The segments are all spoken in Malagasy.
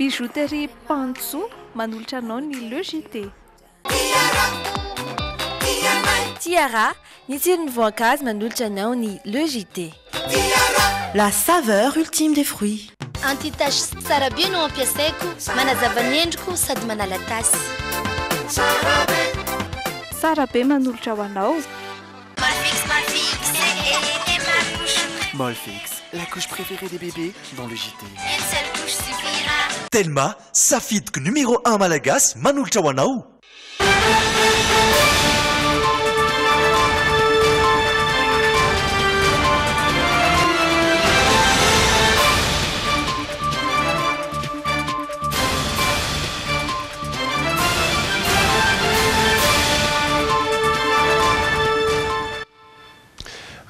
Bijouterie Pantso manolotra anao ny LEJT. Tiara, ny tsiron'ny voankazo manolotra anao ny LEJT. La saveur ultime des fruits. Antitasy tsara be no ampiasaiko, manazava ny endriko sady manala tasy. Tsara be manolotra ho anao. Molfix, la couche préférée des bébés dans le JT. Une seule couche suffira. Telma, safidiko numéro 1 malagasy manolotra ho anao.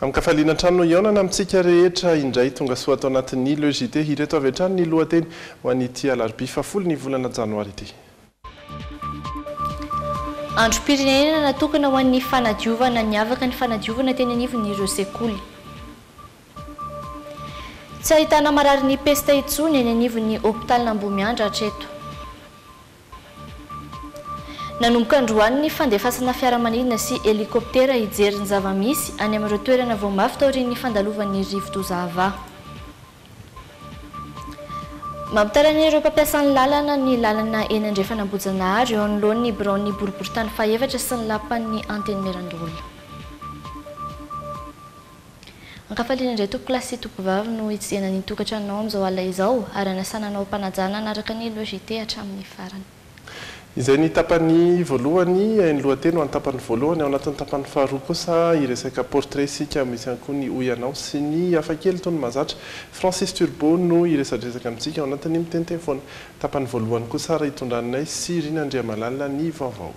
Amin'ny kafaliana trano iaonana amintsika rehetra indray tonga soa atao anatin'ny LEJT ireto avy hatrany ny lohateny ho an'ity alarobia 10 ny volana janoary ity. Androm-pirenena natokana ho an'ny fanadiovana niavaka ny fanadiovana teny anivon'ireo sekoly. Tsy ahitana marary ny pesta intsony eny anivon'ny hôpitaly Ambomiandra hatreto. Nanomboka androany ny fandefasana fiaramanidina sy helikoptera hijery ny zava-misy any amin'ireo toerana vao mafy taorian'ny fandalovan'ny rivo-dozahava. Mampitarana ireo mpampiasan'ny lalana ny lalana eny Andrefanambojanahary eo anoloan'ny braon'ny boriboritany fahaefatra sy ny lapan'ny anteny Merandoly. Ankafaliana indray tompolasy sy tompovavy no hitsena ny tokantranonao amin'izao alina izao ary anasananao mpanajana anaraka ny LEJT hatramin'ny farany. Izay ny tapany voalohany ny lohateny ho any tapany voalohany ao anatin'ny tapany faharoa kosa iresaka portrait sika misy ihany koa ny oyanao sy ny hafakely toy ny mahazatra Francis Turbo no iresadresaka amintsika ao anatin'ny miteny foana. Tapany voalohany kosa raha hitondranay sy Rina Andriamalalina ny vaovao.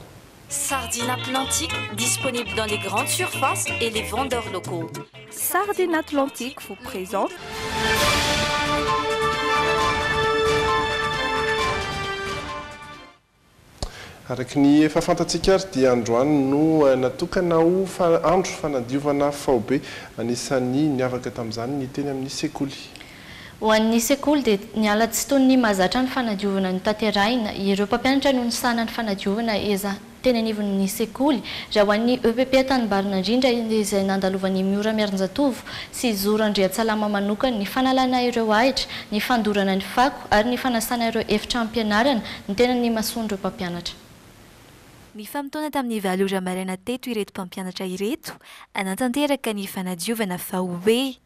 Sardines Atlantique disponible dans les grandes surfaces et les vendeurs locaux. Sardines Atlantique vous présente Araky ny efa fantatsika ary dia androany no natokana ho andro fanadiovana faobe anisan'ny niavaka tamin'izany ny teny amin'ny sekoly. Ho an'ny sekoly dia niala tsy toy ny mahazatra ny fanadiovana ny tanterahina ireo mpampianatra no nisana ny fanadiovana eza teny anivon'ny sekoly raha ho an'ny EPP Tanimbarina indrindra izay nandalovan'ny Miora Miarinjatovo sy Zora Andriatsalama manokana ny fanalana ireo ahitra, ny fandorana ny fako ary ny fanasana ireo efitra ampianarana ny tena ny masondro mpampianatra. Ny famotona tamin'ny valora maraina teto ireto mpampianatra ireto anatanteraka ny fanadiovana faobe.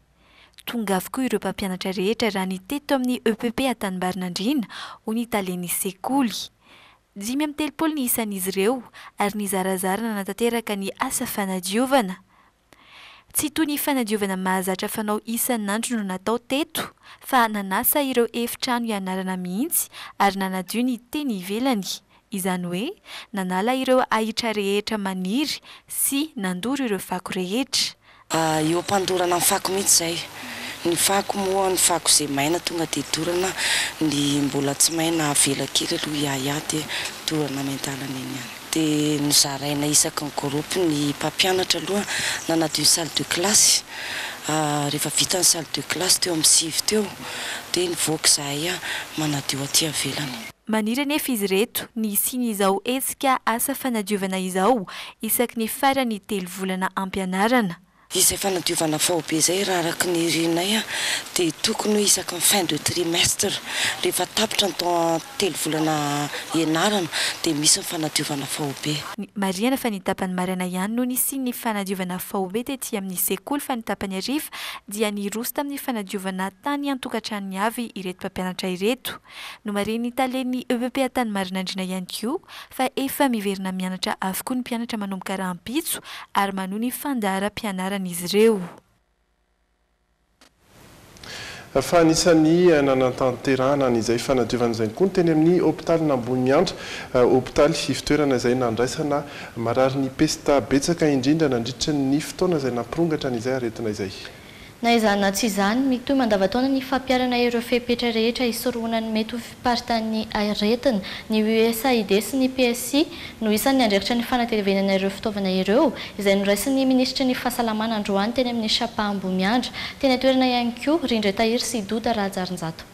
Tonga avokoa ireo mpampianatra rehetra raha ny teto amin'ny EPP Tanimbarinandriana ho ny talen'ny sekoly. 5 ny isan'izy ireo ary ny zarazara nanatanteraka ny asa fanadiovana. Tsy toy ny fanadiovana mahazatra fanao isan'andro no natao teto fa nanasa ireo efitrano ianarana mihitsy ary nanadio ny teny ivelany. Izany hoe nanala ireo ahitra rehetra maniry sy nandoro ireo fako rehetra. Eo mpandorana ny fako mihitsy zay. Ny fako moa ny fako izay maina tonga dia dorana ny mbola tsy maina avela kely aloha iaia dia dorana mentalana eny ihany. Dia nozaraina isaky ny groupe ny mpampianatra aloha nanadio salle de classe. Rehefa vita ny salle de classe teo amin'ny 6 teo dia nivoaka zahay manadio aty avelany. Maniry anefa izy reto ny siny izao hetsika asa fanadiovana izao isaky ny farany 3 volana ampianarana. Izay fanadiovana faobe zay raha araky ny rinay dia tokony isaky ny fin de trimestre rehefa tapitra ny taona 3 volana ianarana dia misy ny fanadiovana faobe. Mariana fa ny tapany maraina ihany no ny siny ny fanadiovana faobe tetỳ amin'ny sekoly fa ny tapany ariva dia niroso tamin'ny fanadiovana tany an-tokantrano avy ireto mpampianatra ireto. No mariny talen'ny EPP Tanimbarinandriana ihany koa fa efa miverina mianatra avokoa ny mpianatra manomboka rahampitso ary manohy ny fandaharam-pianarana izy ireo. Fa anisan'ny nanantanterahana izay fanadiovana izay koa teny amin'ny hôpitaly Ambomiandra, hôpitaly fitoerana izay nandraisana marary ny pesta betsaka indrindra nandritra ny fotoana izay nampirongatra n'izay aretina izay. Na izany tsy izany mitohy mandavataona ny fampiarana ireo fepetra rehetra isoroana ny mety ho fiparitany aretina ny USAID sy ny PSI no isan'ny andraikitra ny fanatevenana ireo fitaovana ireo izay noraisin'ny ministra ny fahasalamana androany teny amin'ny Shapa Ambomiandra teny atoerana ihany koa Rindra Tahiry sy Doda Rajarinjato.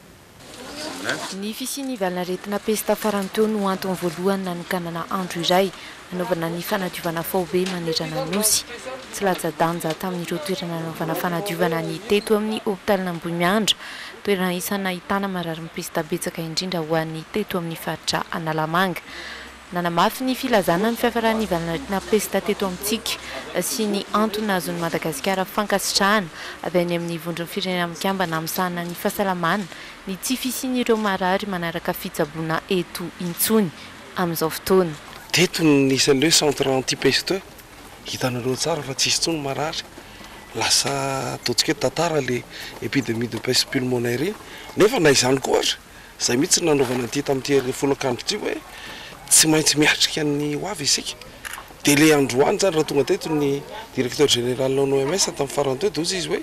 Ny fisiany valinaretina pesta farany teo no antony voalohany nanokanana andro iray anaovana ny fanadiovana faobe manerana nosy. Tsy latsa-danja tamin'ireo toerana anaovana fanadiovana ny teto amin'ny hôpitalina Ambohimiandra, toerana isana ahitana marary ny pesta betsaka indrindra ho an'ny teto amin'ny faritra Analamanga. Nanamafy ny filazana ny fiafaran'ny valinaretina pesta teto amintsika sy ny antony azon'ny Madagasikara fankasitrahana avy any amin'ny vondron'ny firenena mikambana amsahana ny fahasalamana ny tsy fisian'ireo marary manaraka fitsaboana eto intsony amin'izao fotoana. Teto nisan'ireo centre anti-peste hitanareo tsara fa tsisy tsony marary. Lasa ataontsika hoe tantara le épidémie de peste pulmonaire nefa na izany koa aza izay mihitsy nanaovana an'ity tamin'ity folakandro ity hoe tsy maintsy miatrika ny hoavy isika. Dia le androany zany raha tonga teto ny directeur général ny OMS tamin'ny farany teto ozy izy hoe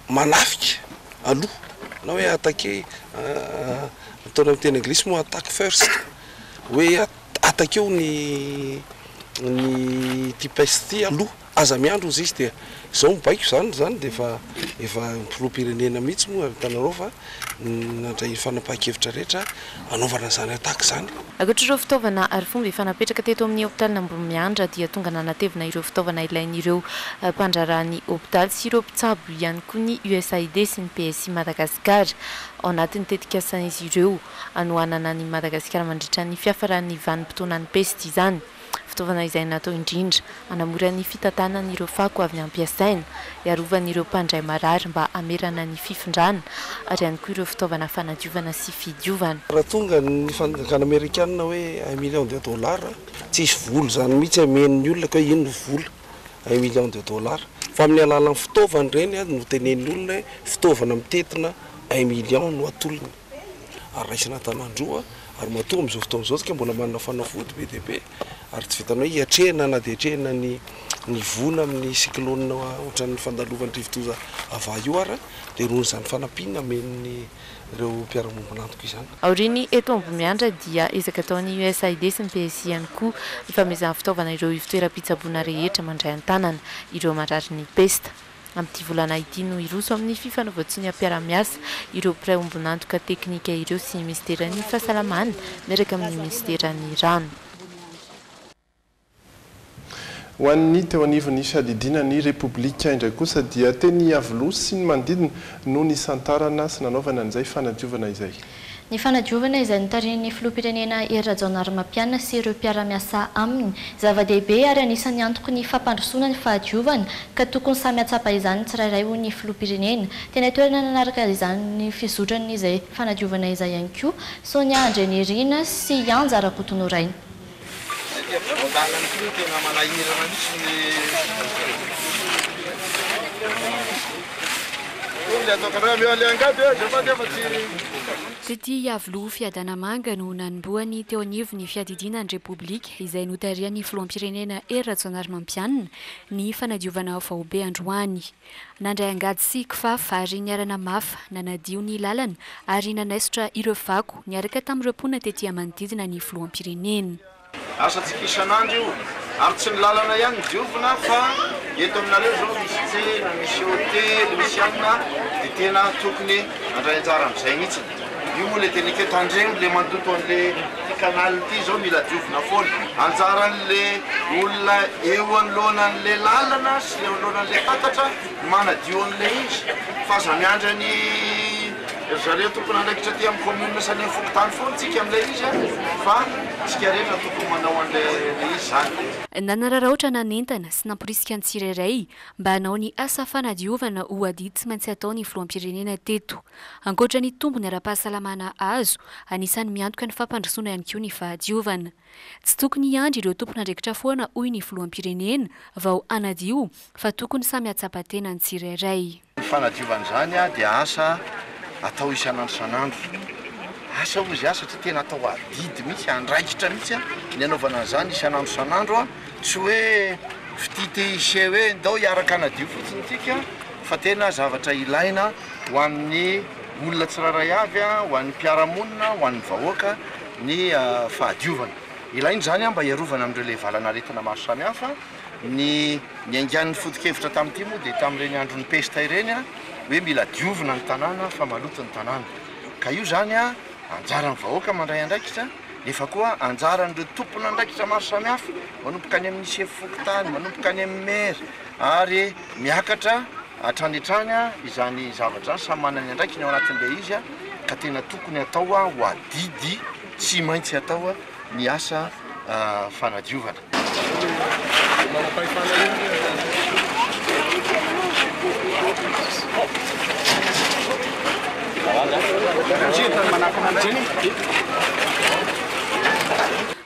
manafika aloha na hoe attaquer ataona amin'ny teny anglisy moa attack first hoe attaqueo ny peste aloha aza miandro izy izy dia izao mibaiko zany dia efa filoham-pirenena mihitsy moa hitanareo fa nandray fanapahan-kevitra rehetra anaovana zany ataka zany. Ankoatr'ireo fitaovana ary fomba efa napetraka teto amin'ny hôpitalina Ambohimiandra dia tonga nanatevina ireo fitaovana ilain'ireo mpandrarany hôpitaly sy ireo mpitsabo ihany koa ny USAID sy ny PSI Madagasikara. Ao anatin'ny tetikasan'izy ireo anohanana ny Madagasikara mandritra ny fiafaran'ny vanim-potoanan'ny peste izany. Fitaovana izay natao indrindra hanamora ny fitantanana ireo fako avy ampiasaina, hiarovan'ireo mpandray marary mba hamerana ny fifindrana ary ihany koa ireo fitaovana fanadiovana sy fidiovana. Raha tonga ny fanjakana Amerikanina hoe $1 million tsisy vola zany mihitsy amen'ny olona ka ino no vola $1 million fa amin'ny alalan'ny fitaovana reny no tenen'ny olona hoe fitaovana mitetina $1 million no atolony ary raisina tanandroa ary matoa amin'izao fotoana izao tsika mbola manana fanafody be dia be ary tsy vitana hoe hiatrehana na dia hiatrehana ny vona amin'ny cyclone ohatran'ny fandalovan'ny rivotoza ava io ara dia roany izany fanampiana amen'ny ireo mpiara-mombanantoka izany. Aoriany eto Ambohimiandra dia ezaka ataon'ny USAID sy ny PSI ihany koa ifameazana fitaovana ireo fitoeram-pitsaboana rehetra mandray an-tanana ireo marary ny pesta. Amin'ity volana ity no iroso amin'ny fifanaovatsy ny ampiara-miasa ireo mpiray ombonantoka teknika ireo sy ny ministeran'ny fahasalamana miaraka amin'ny ministeran'ny rano. Ho an'ny teo anivon'ny fiadidinan'ny Repoblika indray kosa dia teny Avoloha sy ny manodidina no nisantarana sy nanaovana an'izay fanadiovana izay. Ny fanadiovana izay notarian'ny filoham-pirenena Hery Rajaonarimampianina sy ireo mpiara-miasa aminy zava-dehibe ary anisan'ny antoky ny fampandrosoana ny fahadiovana ka tokony samy hatsapa izany tsirairay ho ny filoham-pirenena. Tena toerana nanaraka izany ny fizotran'izay fanadiovana izay ihany koa Sonia Andrenirina sy Anja Rakotonoraina. Sety Avoloha Fiadanamanga no nanomboany teo anivon'ny fiadidinan'ny Repoblika izay notarian'ny filoham-pirenena Hery Rajaonarimampianina ny fanadiovana vahobe androany. Nandray angady sy kifafa ary niarana mafa nanadio ny lalana ary nanaisotra ireo fako niaraka tamin'ireo mponina tetỳ manodidina ny filoham-pirenena. Asatsika isan'andro io ary tsy ny lalana ihany diovina fa eto aminareo zao misy tsena, misy hôtely, misy anina dia tena tokony andray anjara amin'izay mihitsy. Io moa le tenika tandremo le mandoto an'le canal ity zao mila diovina foana. Anjaran'le olona eo anoloanan'le lalana sy eo anoloanan'le tatatra manadio an'le izy fa aza miandra ny zareo tokony andraikitra ty amin'ny commune sany amin'ny fokotany foana tsika amin'ilay izy fa tsika rehetra tokony manao an'ilay izy zany. Nanararaotra nanentana sy namporisika ny tsirairay mba hanao ny asa fanadiovana ho adidy tsy maintsy ataony filoham-pirenena teto. Ankoatra ny tombony ara-pahasalamana azo, anisan'ny miantoka ny fampandrosoana ihany koa ny fahadiovana. Tsy tokony hiandry ireo tompon'andraikitra foana hoy ny filoham-pirenena vao hanadio fa tokony samy hatsapa-tena ny tsirairay. Ny fanadiovana zany dia asa atao isan'andro san'andro. Asa ozy satria tena atao adidy mihitsy andraikitra mihitsy ny anaovana zany isan'andro san'andro tsy hoe fitite hoe ndao hiaraka anadio fotsiny tsika fa tena zavatra ilaina ho an'ny olona tsirairay avy ho an'ny mpiaramonina ho an'ny vahoaka ny fahadiovana. Ilaina zany mba hiarovana amin'ireo le valanaretina maro samihafa ny aingan'ny foto-kevitra tamin'ity moa dia tamin'ireny andron'ny pesta ireny hoe mila diovina ny tanàna fa maloto ny tanàna. ka io zany a anjarany vahoaka mandray andraikitra efa koa anjaran'ireo tompona andraikitra maro samihafa manomboka any amin'ny chef fokontany manomboka any amin'ny maire ary miakatra atranitrany a izany zavatra samy manany andraikiny ao anatin'ilay izy a ka tena tokony atao a ho adidy tsy maintsy atao a ny asa fanadiovana.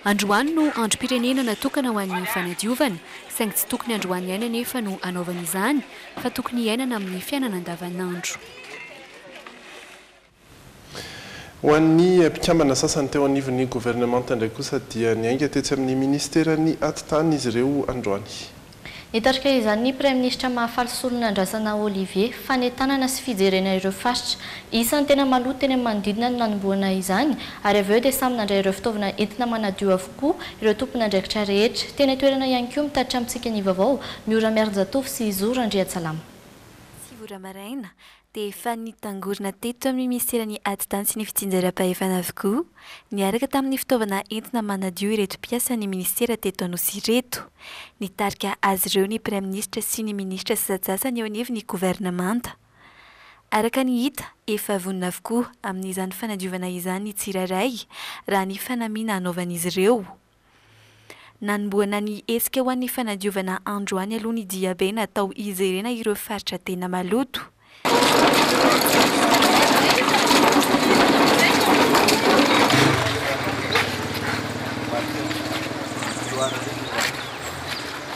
Androany no androm-pirenena natokana ho an'ny fanadiovana, saingy tsy tokony androany iaina nefa no anaovana izany, fa tokony iainana amin'ny fiainana andavanandro. Ho an'ny mpikambana sasany teo anivon'ny gouvernemanta indray kosa dia niainga tetsy amin'ny ministeran'ny atitany izy ireo androany. Nitarika izany ny Prime Ministre mahafaly solona andrasana Olivier fanetanana sy fijerena ireo faritra. Isan'ny tena maloto teny manodidina no nanomboana izany ary avy eo dia samy nandray ireo fitaovana entina manadio avokoa ireo tompona andraikitra rehetra. Tena toerana ihany koa mitatitra amintsika ny vaovao Miora Miarjatov sy Zora Andriatsalama. Sivora maraina dia efa nitangorona teto amin'ny ministeran'ny atitany sy ny fitsinjaram-pahefana avokoa niaraka tamin'ny fitaovana entina manadio ireto mpiasa ny ministera teto Anosy ireto. Nitarika azy ireo ny Prime Ministre sy ny ministra sasasany eo anivon'ny gouvernemanta. Araka ny hita efa vonona avokoa amin'izany fanadiovana izany ny tsirairay raha ny fanamiana anaovan'izy ireo. Nanomboana ny esika ho an'ny fanadiovana androany aloha ny diabe natao ijerena ireo faritra tena maloto.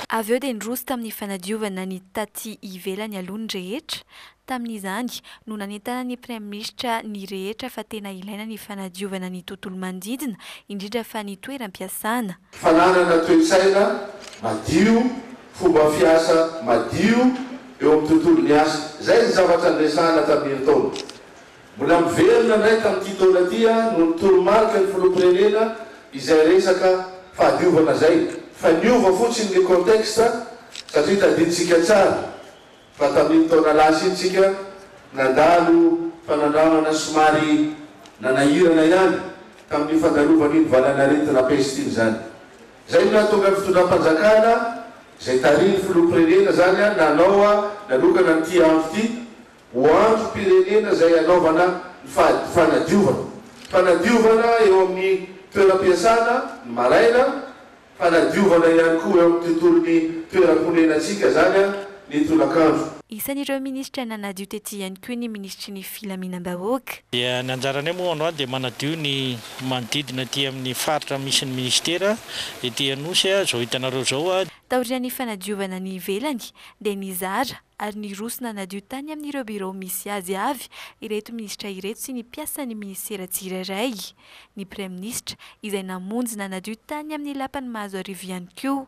Avy eo dia nirosy tamin'ny fanadiovana ny taty ivelany aloha ny rehetra. Tamin'izany no nanentana ny Prime Ministre ny rehetra fa tena ilaina ny fanadiovana ny tontolo manodidina indrindra fa ny toeram-piasana. Fananana toe-tsaina madio, fomba fiasa madio eo amin'ny tontolo ny asa. Zay ny zavatra andresana tamin'ny taona. Mbola miverina indray tamin'ity taona ity no nitoromarika ny filoham-pirenena izay resaka fahadiovana zay. Fa niova fotsiny ny contexte satria tadiditsika tsara. Fa tamin'ny taona lasa itsika nandalo fanandramana somary nanahirana ihany tamin'ny fandalovany ny valanaretina pestiny zany. Zay no nahatonga ny fitondram-panjakana zay tariny filoham-pirenena zany a nanao nanokana n'ity andro ity ho androm-pirenena zay anaovana ny fanadiovana. Fanadiovana eo amin'ny toeram-piasana ny maraina, fanadiovana ihany koa eo amin'ny tontolon'ny toeram-ponenantsika zany ny tolakandro. Isan'ireo ministra nanadio tety ihany koa ny ministry ny filaminam-bahoaka. Dia ny anjarany moa androany dia manadio ny manodidina aty amin'ny faritra misy ny ministera ety Anosy zao hitanareo zao. Taoriana ny fanadiovana ny ivelany dia nizara ary nirosona nadio tany amin'ireo birao misy azy avy ireto ministra ireto sy ny mpiasan'ny ministera tsirairay. Ny Prime Ministre izay namonjy nadio tany amin'ny lapany mahazo arivo ihany koa.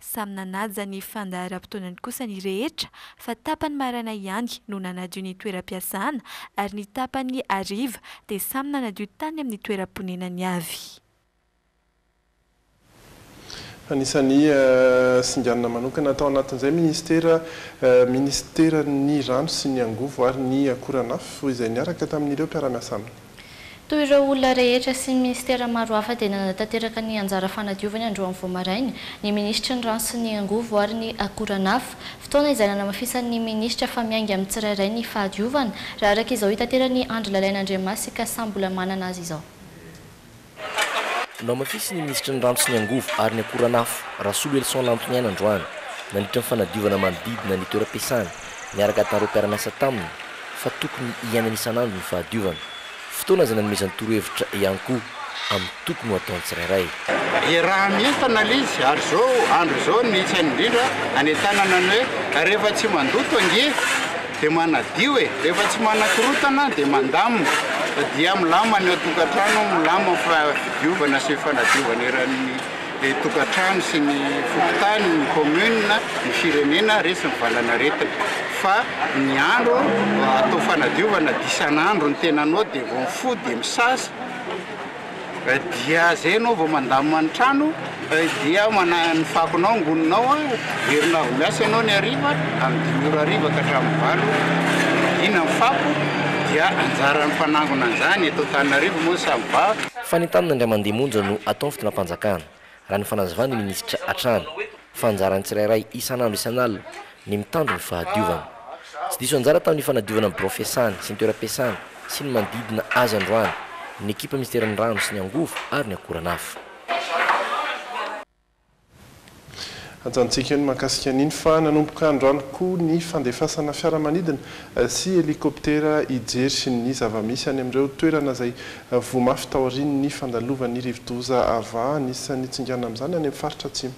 Samy nanaja ny fandaharam-potoanany kosa ny rehetra fa tapany marana ihany no nanadio ny toeram-piasana ary ny tapany ariva dia samy nanadio tany amin'ny toeram-ponenany avy. Anisan'ny singanana manokana atao anatin'izay ministeran'ny rano sy ny angovo ary ny akoranafo izay niaraka tamin'ireo mpiara-miasa aminy. Toy ireo olona rehetra sy ministera maro hafa dia nanatanteraka ny anjara fanadiovany androany voamaraina ny ministra ny rano sy ny angovo ary ny akoranafo. Fotoana izay nanamafisan'ny ministra fa miainga amin'ny tsirairay ny fahadiovana raha araka izao hitanterany Andry Lalain'Andriamasika samy mbola manana azy izao. Namafisy ny ministra ny rano sy ny angovo ary ny akoranafo Rasolo Elson Lantoniana androany nandritra ny fanadiovana manodidina ny toeram-piasana niaraka tamin'ireo mpiara-miasa taminy fa tokony iainana isanandro ny fahadiovana. Fotoana izay nanomezany torohevitra ihany koa amin'ny tokony ho ataony tsirairay. Raha mientana izy ary zao andro zao ny tsainy indrindra anentanana ny hoe rehefa tsy mandoto ange dia manadio rehefa tsy manakorotana dia mandamina dia milama ny tokantrano milama fahadiovana sy fanadiovana eran'ny tokantrano sy ny fokontany ny commune ny firenena resy ny valana retina. Fa ny andro atao fanadiovana disan'andro ny tenanao dia vao mifody dia misasa dia zay anao vao mandamina ny trano dia ny fakonao angoninao verina miasa ianao ny ariva amin'ny 5 ariva ka hatramin'ny 8 dina fako dia anjaran'ny mpanangona an'izany eto Antananarivo moa samy vaky. Fanentanana indray mandeha monja no atao fitonam-panjakana raha ny fanazavana ny minisitra Atrano fa anjarany tsirairay isan'andro isan'alina ny mitandro ny fahadiovana. Tsy diso anjara tamin'ny fanadiovana ny birao fiasana sy ny toeram-piasana sy ny manodidina azy androany ny ekipa ministeran'ny rano sy ny angovo ary ny akoranafo. Ajantsika ny mahakasika an'iny fa nanomboka androany koa ny fandefasana fiaramanidina sy helikoptera ijery sy ny zava-misy any amin'ireo toerana izay vomafy tao aorian'ny fandalovan'ny rivo-doza ava anisan'ny tsingana amin'izany any amin'ny faritra atsimo.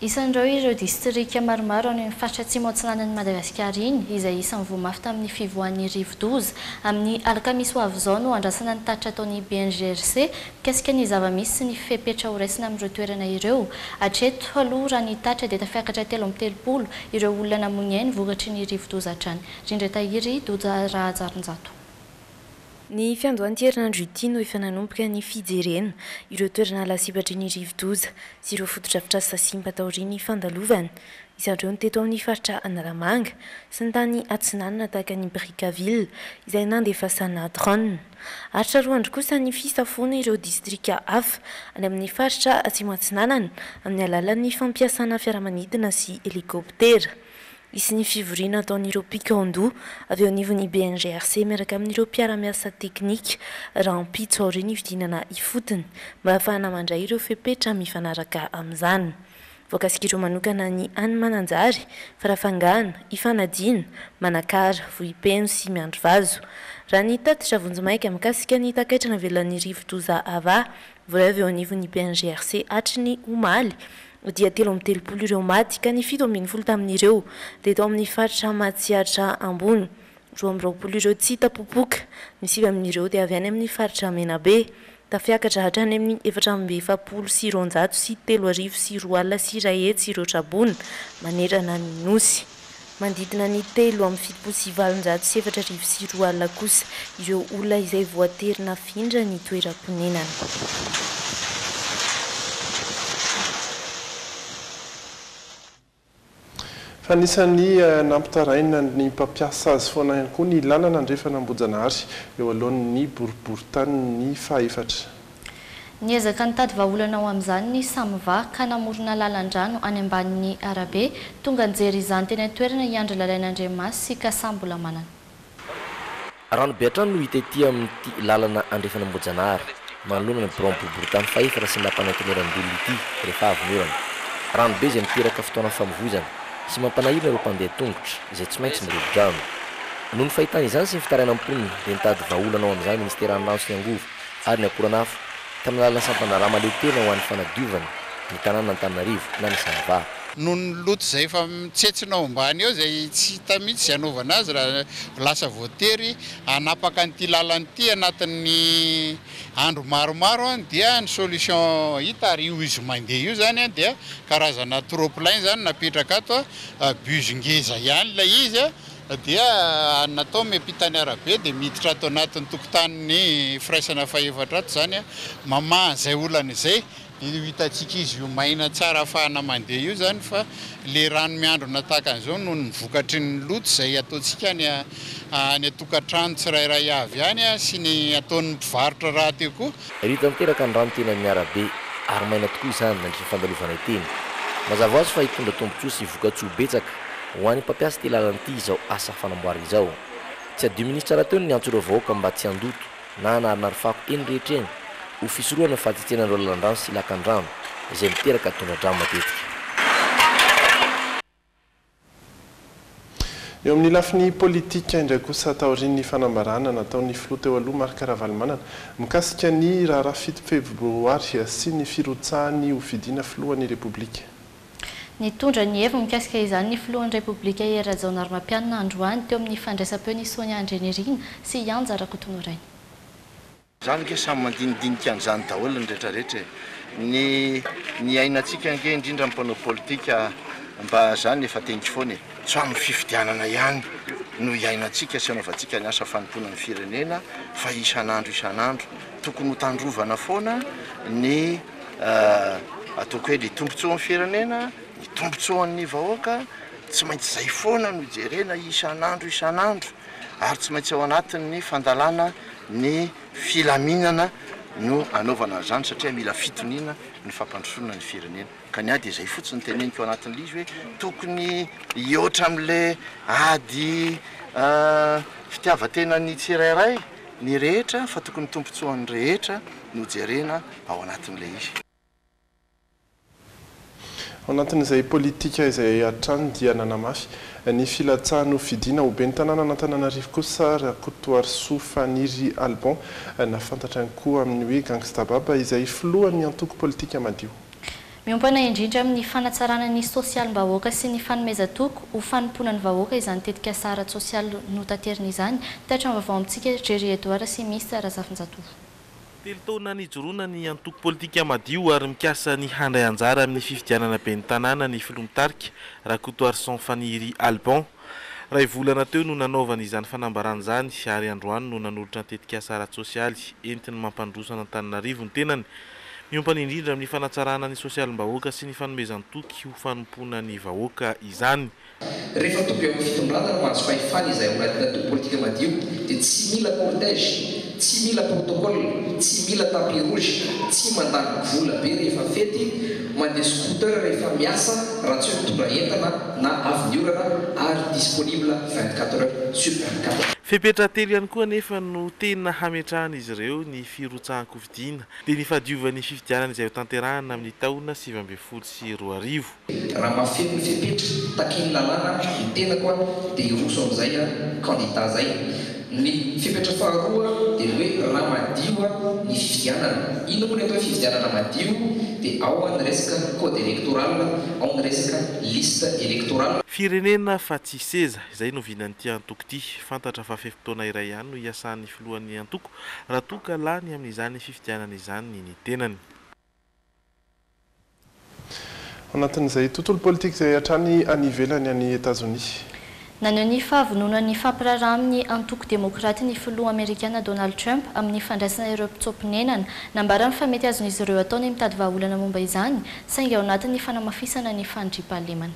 Isan'ireo ireo distrika maromaro any amin'ny faritra atsimo atsinanan'ny Madagasikara iny izay isan'ny vomafy tamin'ny fivoahan'ny rivo-doza amin'ny alakamisy ho avy izao no andrasana ny tatra ataon'ny BNGRC mikasika ny zava-misy sy ny fepetra ho raisina amin'ireo toerana ireo. Hatreto aloha raha ny tatra dia tafiakatra 3 ireo olona namono ainy vokatry ny rivo-doza hatrany. Rindra tahiry doja rahajaronjato. Ny fiandohan'ny herinandro ity no efa nanomboka ny fijerena ireo toerana lasibatry ny rivo-doza sy ireo fotodrafitrasa simba taorian'ny fandalovana. Isan'ireo ny teto amin'ny faritra Analamanga sy ny tany Atsinanana tahaka ny Brickaville izay nandefasana drone. Aritra roa andro kosa ny fisafoana ireo distrika hafa any amin'ny faritra Atsimo Atsinanana amin'ny alalan'ny fampiasana fiaramanidina sy helikoptera. Isy ny fivoriana ataon'ireo pikandò avy eo anivon'ny BNGRC miaraka amin'ireo mpiara-miasa teknika rampitso aoriana ividinana ifotony mba ahafahana mandray ireo fepetra mifanaraka amin'izany. Voakasika ireo manokana ny any mananjary, farafangana, ifanadiana, manakara, vohipeno sy miandro vazo. Raha ny tatitra vonjimaika mikasika ny takaitrana velan'ny rivo-doza ava vola avy eo anivon'ny BNGRC hatry ny omaly. Dia 330 ireo maty ka ny 740 tamin'ireo dia tao amin'ny faritra Matsiatra ambony. 20 ireo tsy tapopoka, ny 5 amin'ireo dia avy any amin'ny faritra Menabe. Tafiakatra hatrany amin'ny 440 sy 900 sy 3 sy 2 alina sy 1 hetsy ireo trabona manerana ny nosy. Mandidina ny 3 sy 700 sy 4 sy 2 alina kosa ireo olona izay voaterina findra ny toeram-ponenana. Anisan'ny nampitaraina ny mpampiasa azy foana ihany koa ny lalana andrefana Ambojanahary eo alohan'ny boriboritany ny fahaefatra. Niezaka nitady vahaolana ao amin'izany ny Samva ka namorona lalan-drano any ambanin'ny arabe tonga nijery izany teny toerana hiandry lalain'Andriamasy sy Kasambola manana. Rano be hatrany no hita ety amin'ity lalana andrefana Ambojanahary manoloana ny boriboritany fahaefatra sy ny lampananteneran'olona ity rehefa avy miorana. Rano be izay miteraka fotoana famovozana sy mampanahirana ireo mpandeha tongotra izay tsy maintsy mirevi-drano. Noho ny fahitana izany sy ny fitaraina amponiny dia nitady vahaolana ao amin'izany ministeran'ny rano sy ny angovo ary ny akoranafo tamin'ny lalana sampanarama leotena ho an'ny fanadiovana ny tanàna Antananarivo na ny Samva. Noho ny loto izay efa mitsetsina ao ambany eo izay tsy hita mihitsy izay anaovana azy raha lasa voatery hanapaka an'ity lalanyity anatin'ny andro maromaro dia ny solution hita ary io izy mandeha io zany dia karazana trop-plein zany napetraka ato bus ngeza ihany ilay izy dia natao miampitany arabe dia miditra ato anatin'ny tokotanin'ny firaisana fahaefatra ato zany mamaha izay olana izay hitantsika izy io maina tsara ahafahana mandeha io zany fa le rano miandrona tahaka an'izao noho ny vokatry ny loto izay ataontsika ny atokantrano tsirairay avy ihany sy ny ataon'ny mpivarotra raha teo koa. Rita miteraka ny rano tena amin'ny arabe ary maina tokoa izany nandritra fandalovana teny. Mazava ho azy fa hitondra tombontsoa sy vokatsoa betsaka ho an'ny mpampiasa ty lalan'ity izao asa fanamboarana izao. Tsy adio minisitra raha teo ny antso ireo vahoaka mba tsy handoto na hanarinary fako eny rehetra eny ho fisorohana fahatsetsenan'ireo lalan-drano sy lakan-drano izay miteraka tondradrano matetika. Eo amin'ny lafiny politika indray kosa taorian'ny fanambarana nataon'ny filoha teo aloha Marc Ravalomanana mikasika ny raharaha 7 febroary sy ny firotsahany ho fidiana filohan'ny Repoblika. Nitondra ny heviny mikasika izany ny filohan'ny Repoblika Razao Narimapianina androany teo amin'ny fandraisam-peo ny Sonia Andrenirina sy Anja Rakotonoraina. Zany ke samy mandinidinika an'izany daholo ny rehetrarehetra. Ny ainatsika ange indrindra ny mpanao politika mba zany efa tenitry foana tsy amin'ny fifidianana ihany no iainatsika sy anaovantsika ny asa fanompoana ny firenena fa isan'andro tokony ho tandrovana foana ny ataoko hoe ny tombontsoa amin'ny firenena, ny tombontsoa amin'ny vahoaka tsy maintsy zay foana no jerena isan'andro ary tsy maintsy ao anatin'ny fandalana ny filaminana no anaovana zany satria mila fitoniana ny fampandrosoana ny firenena ka ny ady izay fotsiny teneniko anatin'le izy hoe tokony ioatra amin'le ady fitiavatena ny tsirairay ny rehetra fa tokony tompontsoan'ny rehetra no jerena ao anatin'le izy. Ao anatin'izay politika izay hatrany dia nanamafy ny filatsahana fidiana ho ben'ny tanàna n'Antananarivo kosa Rakotoary Sofaniry Albon nafantatra koa amin'ny hoe gangstababa izay filohan'ny antoko politika madio. Miompana indrindra amin'ny fanatsarana ny sosialim-bahoaka sy ny fanomezatoko ho fanompoana ny vahoaka izany tetika sara sosialy notanterina izany tatra vaovao amintsika Jerry Edouard sy Mr Razafinjatovo. Telo taona nijoroana ny antoko politika madio ary mikasa ny handray anjara amin'ny fifidianana ben'ny tanàna ny filomitarika Rakotoary Sofaniry Albon. Ray volana teo no nanaovana izany fanambarana izany ary androany no nanolotra ny tetika sara sosialy entiny mampandrosana Antananarivo ny tenany. Miompana indrindra amin'ny fanatsarana ny sosialim-bahoaka sy ny fanomezan-toky ho fanompoana ny vahoaka izany. Rehefa tompy amin'ny fitondrana no mahazo fahefana izay ao anatina antoko politika madio dia tsy mila cortège, tsy mila protocole, tsy mila tapis rouge, tsy mandany vola be rehefa fety, mandeha scooter rehefa miasa raha tsy mitondra entana na avy niorana ary disponible 24 heures sur 24. Fepetra telo ihany koa nefa no tena hametrahana izy ireo ny firotsahan-kofidiana dia ny fahadiovan'ny fifidianana izay ho tanterahana amin'ny taona 2012 sy 2020. Raha mafeno ny fepetra takeny lalàna ny tena koa dia iroso amin'izay candidat zay. Ny fepetra faharoa dia hoe raha madio ny fifidianana. Ino moa ny atao hoe fifidianana madio dia ao ny resaka code électoral, ao ny resaka liste électorale. Firenena fa tsy seza izay no vinan'ity antoko ity, fantatra fa fefitaona iray ihany no iasan'ny filohan'ny antoko raha toka lany amin'izany fifidianana izany ny tenany. Anatin'izay tontolo politika izay hatrany any ivelany any États-Unis. Naneho ny fahavonona ny fampiraraha amin'ny antoko demokraty ny filoha Amerikana Donald Trump amin'ny fandraisana ireo mpitsopinenana nambarany fa mety azon'izy ireo atao ny mitady vahaolana momba izany saingy ao anatin'ny fanamafisana ny fandriampahalemana.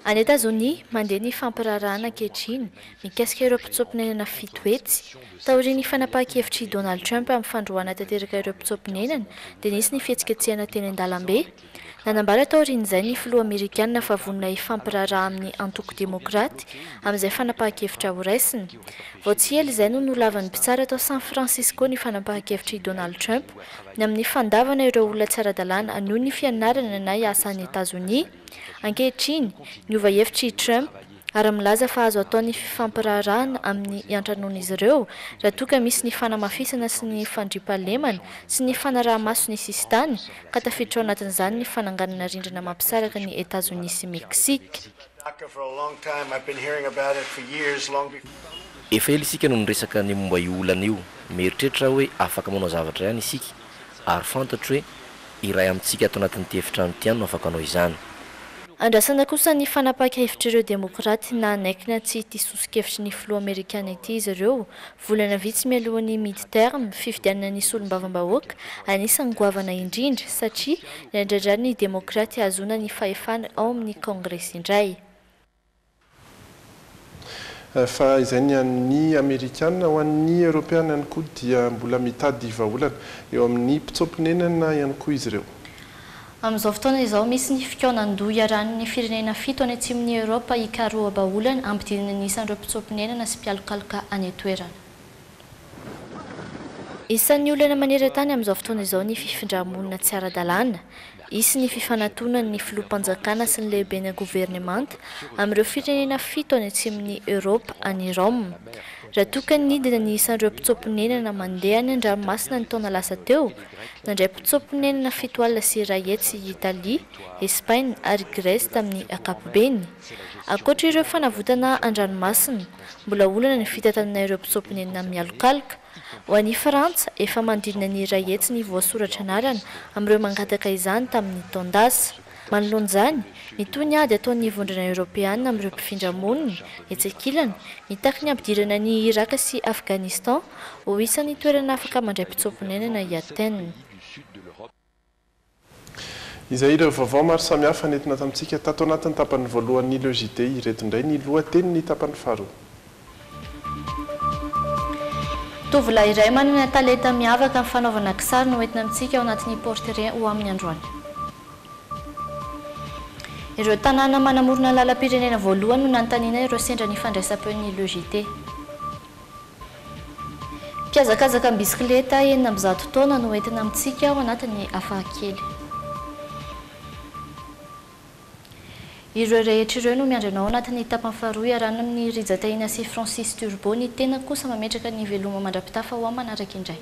Any États-Unis mandeha ny fampirarahana ankehitriny mikasika ireo mpitsopinenana fito hetsy. Taorian'ny fanapahan-kevitry Donald Trump amin'ny fandrohana tanteraka ireo mpitsopinenana dia nisy ny fihetsiketsehana teny an-dalambe. Nanambara taorian'izay ny filoha Amerikana fa vonona hifampiraraha amin'ny antoko demokraty amin'izay fanapahan-kevitra ho raisiny. Vao tsy ela izay no nolavan'ny mpitsara tao San Francisco ny fanapahan-kevitry Donald Trump ny amin'ny fandavana ireo olona tsy ara-dalàna noho ny fianarana na hiasa any États-Unis. Ankehitriny niova hevitry Trump ary milaza fa azo ataony fifampirarahana amin'ny iantranoan'izy ireo raha toka misy ny fanamafisana sy ny fandriampahalemana sy ny fanaraha-maso ny sistany ka tafiditra ao anatin'izany ny fananganana rindrina mampisaraka ny États-Unis sy Meksika. Efa ela isika no niresaka ny momba io olana io, mieritreritra hoe afaka manao zavatra ihany isika ary fantatro hoe iray amintsika ato anatin'ity efitrano ity ihany no afaka anao izany. Andrasana kosa ny fanapahan-kevitra ireo demokraty na naikina tsy ity sosokevitry ny filoha Amerikana ity izy ireo volana vitsy mialohan'ny mid-terme fifidianana ny solombavam-bahoaka anisan'ny goavana indrindra satria indraindray ny demokraty azona ny fahefana ao amin'ny kongresy indray. Fa izay ny an'ny Amerikana ho an'ny Europeana ihany koa dia mbola mitady vahaolana eo amin'ny mpitsopinenana ihany koa izy ireo. Amin'izao fotoana izao misy ny fikaonan-doha iarahan'ny firenena fito any atsimon'ny Europa hikaroha vahaolana ampidinina ny isan'ireo mpitsopinenana sy mpialokaloka any an-toerana. Isan'ny olana maneran-tany amin'izao fotoana izao ny fifindra-monina tsy ara-dalàna. Isy ny fifanantonan'ny filoham-panjakana sy ny lehibena governemanta amin'ireo firenena fito any atsimon'ny Europa any Rome. Raha tokany nidina ny isan'ireo mpitsopinenana mandeha any an-dranomasina ny taona lasa teo, nandray mpitsopinenana fito alina sy iray hetsy i Italia, Espagne ary Grèce tamin'ny ankapobeny. Ankoatra ireo fanavotana an-dranomasina, mbola olana ny vita tamin'ireo mpitsopinenana mialokaloka. Ho an'ny Frantsa, efa mandidina ny iray hetsy ny voasoratra anarana amin'ireo mangataka izany tamin'ny taon-dasa. Manoloan'izany, nitony ady ataon'ny vondrona Europeana amin'ireo mpifindra-monina, hetsekilana, nitaky ny ampidirana ny Iraka sy Afghanistan ho isan'ny toerana afaka mandray mpitsopinenana i Athènes. izay ireo vaovao maro samihafa nentina tamintsika tato anatin'ny tapany voalohan'ny logité ireto indray ny lohateniny tapany faharoa. Tovolahy iray manana talenta miavaka amin'ny fanaovana kisary no entina amintsika ao anatin'ny portrait ho amin'ny androany. Ireo tanàna manamorona lalam-pirenena voalohany no nanontaniana ireo sendra ny fandraisam-peon'ny logité. Mpiazakazaka amin'ny bisikileta enina amby 100 taona no entina amintsika ao anatin'ny hafahakely. Ireo rehetra ireo no miandranao anatin'ny tapany faharoa iarahana amin'ny Rizataina sy Francis Turbo ny tena kosa mametraka ny veloma mandrapitafa ho amin'ny manaraka indray.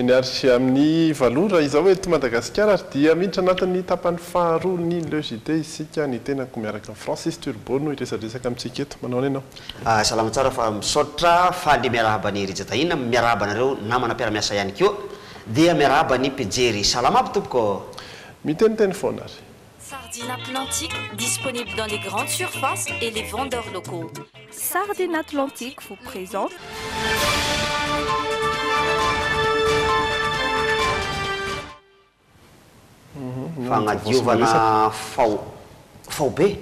Eniarisy amin'ny valora izao hoe eto Madagasikara ary dia miditra anatin'ny tapany faharoa ny logité isika ny tenako miaraka Francis Turbo no iresadresaka amintsika eto. Manao anao? Salama tsara fa misaotra fa le miarahaba ny Rizataina miarahaba nareo namana mpiara-miasa ihany koa dia miarahaba ny mpijery. Salama aby tompoko. Miteniteny foana ary. Sardine Atlantique, disponible dans les grandes surfaces et les vendeurs locaux. Sardine Atlantique vous présente fanadiovana fao be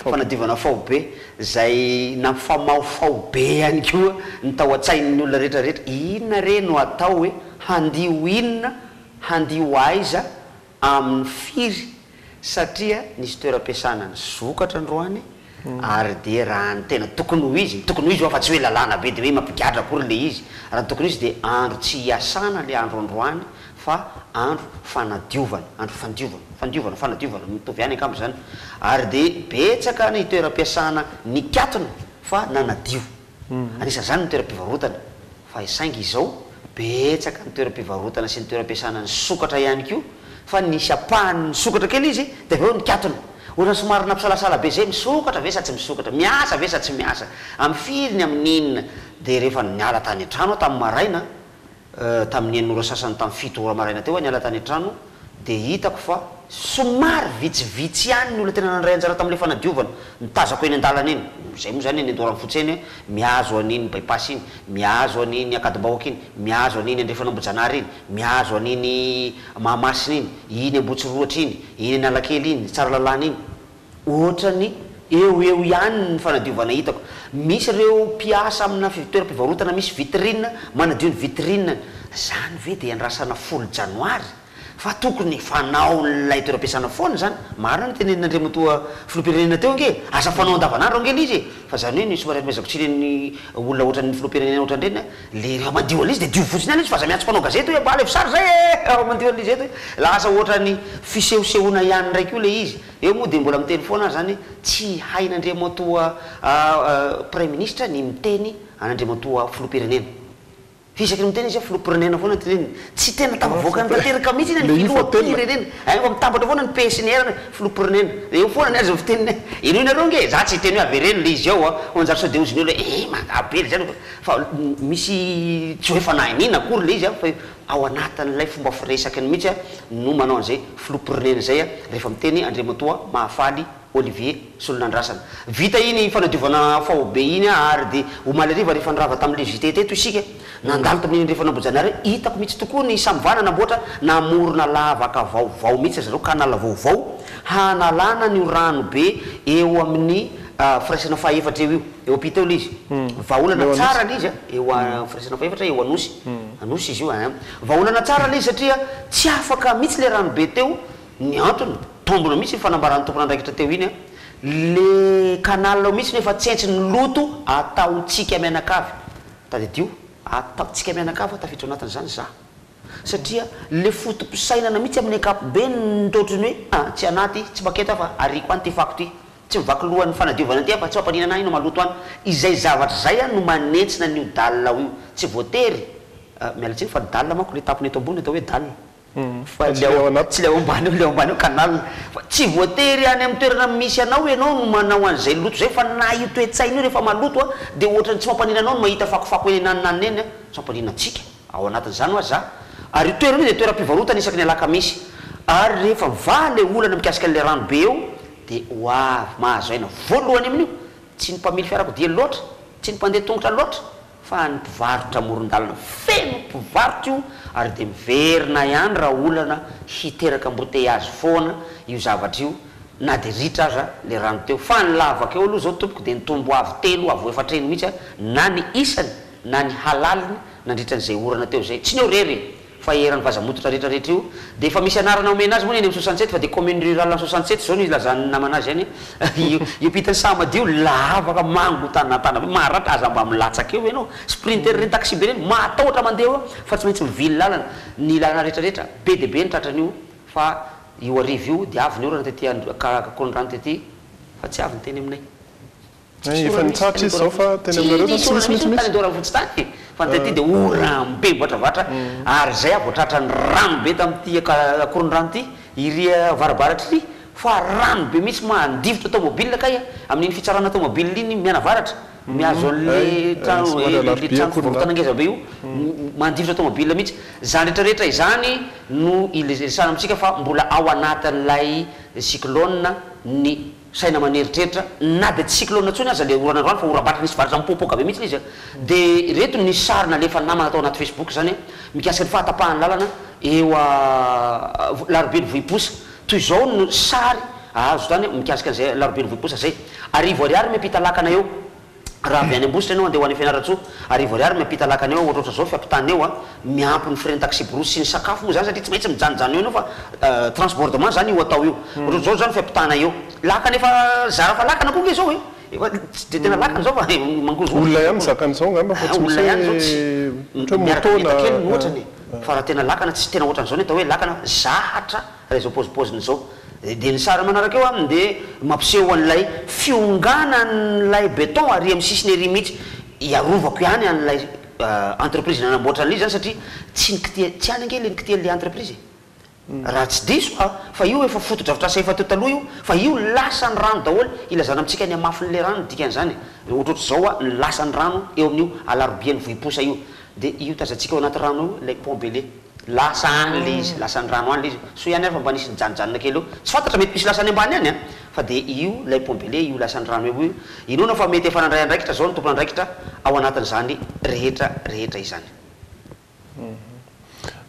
fanadiovana fao be zay nampifamao fao be ihany koa ny tao an-tsain'ny olona rehetrarehetra inona re no atao hoe handio inona handio aiza amin'ny firy satria nisy toeram-piasana ny zokatra androany ary dia raha ny tena tokony ho izy fa tsy hoe lalàna be dia hoe mampigatra akory le izy raha ny tokony izy dia andro tsy hiasana le andro androany fa andro fanadiovana fanadiovana mitovy ihany ankamo zany ary dia betsaka ny toeram-piasana nikatona fa nanadio anisan'izany ny toeram-pivarotana fa isaingy izao betsaka ny toeram-pivarotana sy ny toeram-piasana ny sokatra ihany koa fa nisy apahany ny sokatra kely izy dia aveo nikatona ohatrany somary nampisalasala be zay misokatra ve sa tsy misokatra miasa ve sa tsy miasa amin'ny firiny amin'inona dia rehefa niala tany an-trano tamin'ny maraina tamin'ny enora sasany tamin'ny 7 ora maraina teo niala tany an-trano dia hitako fa somary vitsivitsy ihany ny olona tena nandray anjara tamin'ilay fanadiovana nitazako eny an-dalana eny zay moa zany eny andorany fotsiny miazo an'iny bypass iny miazo an'iny akadibahoaka iny miazo an'iny andrefanambojanary iny miazo an'iny mahamasina iny iny ambotsiroatra iny iny analakely iny tsara lalàna iny ohatrany eo ihany ny fanadiovana hitako misy ireo mpiasa amina toeram-pivarotana misy vitrine manadio ny vitrine zany ve dia andrasana 10 janoary fa tokony fanao nlay toeram-piasana foana zany marina ny tenenin'andriamatoa filoam-pirenena teo nge asa fanao andavanandro angely izy fa zany hoe ny somary amezako tsireny olona ohatran'ny filoam-pirenena ohatran'ireny le rehefa mandio an'izy dia dio fotsiny any izy fa za miantso mpanao gazety hoe bala fisary zay mandio an'izy eto hoe lasa ohatrany fisehosehoana ihany ndraiky io le izy eo moa dia mbola miteny foana zany tsy hain'andriamatoa premier ministre ny miteny an'andriamatoa filoam-pirenena fisaky ny miteny izy filoam-pirenena foana teneny tsy tena tavavoaka ny tanteraka mihitsy iny ny filoam-pirenena fa mitambatra foana ny PSNR filoam-pirenena eo foana ny azy fiteniny ino nareo nge za tsy teny hoe avereny le izy ao onjary sao de oziny olo magabely zany fa misy tsy hoe fanahinina akory le izy fa ao anatin'ilay fomba firesaky ny mihitsy no manao an'izay filoam-pirenena zay rehefa miteny andriamatoa mahafaly Olivier Solonandrasana vita iny fanadiovana fao be iny ary dia omaly ariva rehefa nirava tamin'le JT teto isika nandalo tamin'iny rehefa nambojanary hitako mihitsy tokoa ny samivana namboatra namorona lavaka vaovao mihitsy zareo kanala vaovao hanalana ny rano be eo amin'ny firaisana fahaefatra eo io eo ampita eo le izy vahaolana tsara le izy eo firaisana fahaefatra eo anosy izy io vahaolana tsara le izy satria tsy afaka mihitsy le rano be teo ny antony tombona mihitsy ny fanambarany tompona andraikitra teo iny le kanala mihitsy nefa tsentsy ny loto ataotsika mianakavy tadedio ataotsika mianakavy tafiditra anatin'izany za satria le fotom-pisainana mihitsy amin'ny ankapobeny nitotriny hoe tsy anaty tsy baketa fa ariko any ty fako ty tsy mivaky lohan'ny fanadiovana ty fa tsy mampanina any no maloto any izay zavatra zay no manetsina nio dalina io tsy voatery miala tsiny fa dalina manko le tapony eto ambony atao hoe dalina tsy le ambany le ambany canal fa tsy voatery any amin'ny toerana misy anao ianao no manao an'izay loto zay fa na io toetsaina io rehefa maloto a dia ohatrany tsy mampanina anao no mahita fakofako eny naninanina eny tsy mampanina antsika ao anatin'izany ho azy za ary toerana io dia toeram-pivarotana isaky ny alaka misy ary rehefa va le olana mikasika an'le rano be eo dia hoavy mahazo aina voalohany amin'io tsy ny mpamily fiarakodia loatra tsy ny mpandeha tongotra loatra fa ny mpivarotra moron-dalana feno mpivarotra io ary dia miverina ihany raha olana hiteraka embouteillage foana io zavatra io na dia ritra aza le rano teo fa ny lavaka eo aloha zao tompoko dia nitombo avy telo avy efatreny mihitsy na ny isany na ny halaliny nandritran'izay orana teo zay tsy ny eo rery fa eran'ny vazamototra rehetrarehetra io dia efa misy anarana omena azy moa eny amin'ny 67 fa dia commune rurale amin'ny 67 zao no ilazany namana azy any io pitany samadio lavaka mangotanatana maratra aza mba milatsaka eo ianao sprinter reny taxi be reny matahotra mandeha eo fa tsy maintsy mivily lalana ny lalana rehetrarehetra be dia be ny tratran'io fa io arivo io dia avy ny orana tety kakondrano tety fa tsy avy ny teny aminay efa nitsatra izy zao fa teny aminareo fa tsy misy tany fotsy tany fa tety dia orambe vatravatra ary zay avoatratra ny rano be tamin'ity akorondrano ty iry varabaratra ty fa rano be mihitsy mandivotra tomobile kay amin'iny fitsarana tomobile iny mianavaratra miazo an'le trano fivarotana ngeza be io mandivotra tomobile mihitsy zany rehetrarehetra izany no ilesana amitsika fa mbola ao anatin'ilay cyclone ny saina maneritreritra na dia tsy cyclone ntsony aza le orana androany fa oram-batra nisy varatra mipopoka be mihitsy izy dia reto ny sarina lefa namana atao anaty Facebook zany mikasika ny fahatapahany lalana eo larobeny vohiposa toy izao no sary azo tany mikasika an'izay larobeny vohiposa zay arivo ariary miampita lakana eo raha avy any ambositra ianao andeha ho any fianaratsoa arivo ariary miampita lakana eo ohatrohatra zao fiampitana eo miampy ny frein taxi brosy sy ny sakafo moa zany satria tsy maintsy mijanojano eo ianao fa transportement zany io atao io ohatrohatra zao zany fiampitana eo lakana efa zara fa lakana koa nge zao e efa tsy de tena lakana zao fa mangozo olona ihany zakan'izao ngamba fa tsy olona ihany zao misy miaraka kely ny ohatrany fa raha tena lakana tsy tena ohatran'izao ny atao hoe lakana zahatra raha izao pozipoziny zao dia ny sara manaraka eo aminy dia mampiseho an'ilay fionganan'ilay béton ary amin'ny sisiny ery mihitsy iarovako ihany an'ilay entreprise nanamboatra an'ilay zany satria tsy nikiti tsy any ange le nikitian'le entreprise raha tsy diso fa io efa fotodravitrasa efa teo taloha io fa io lasa ny rano daholo ilazana amintsika ny amafin'le rano dikan'izany ohatrohatra zao ny lasa ny rano eo amin'io alarobiany vohiposa io dia io tazantsika ao anaty rano io lay pont bele lasa any le izy lasa ny rano any le izy so ihany ary fa mba nisy nijanonjanona kely eo tsy fantatra mety misy lasa any ambany any fa dia io lay pont bele io lasa ny rano eo io inona fa mety efa nandray andraikitra zao ny tompona andraikitra ao anatin'izany rehetra rehetra izany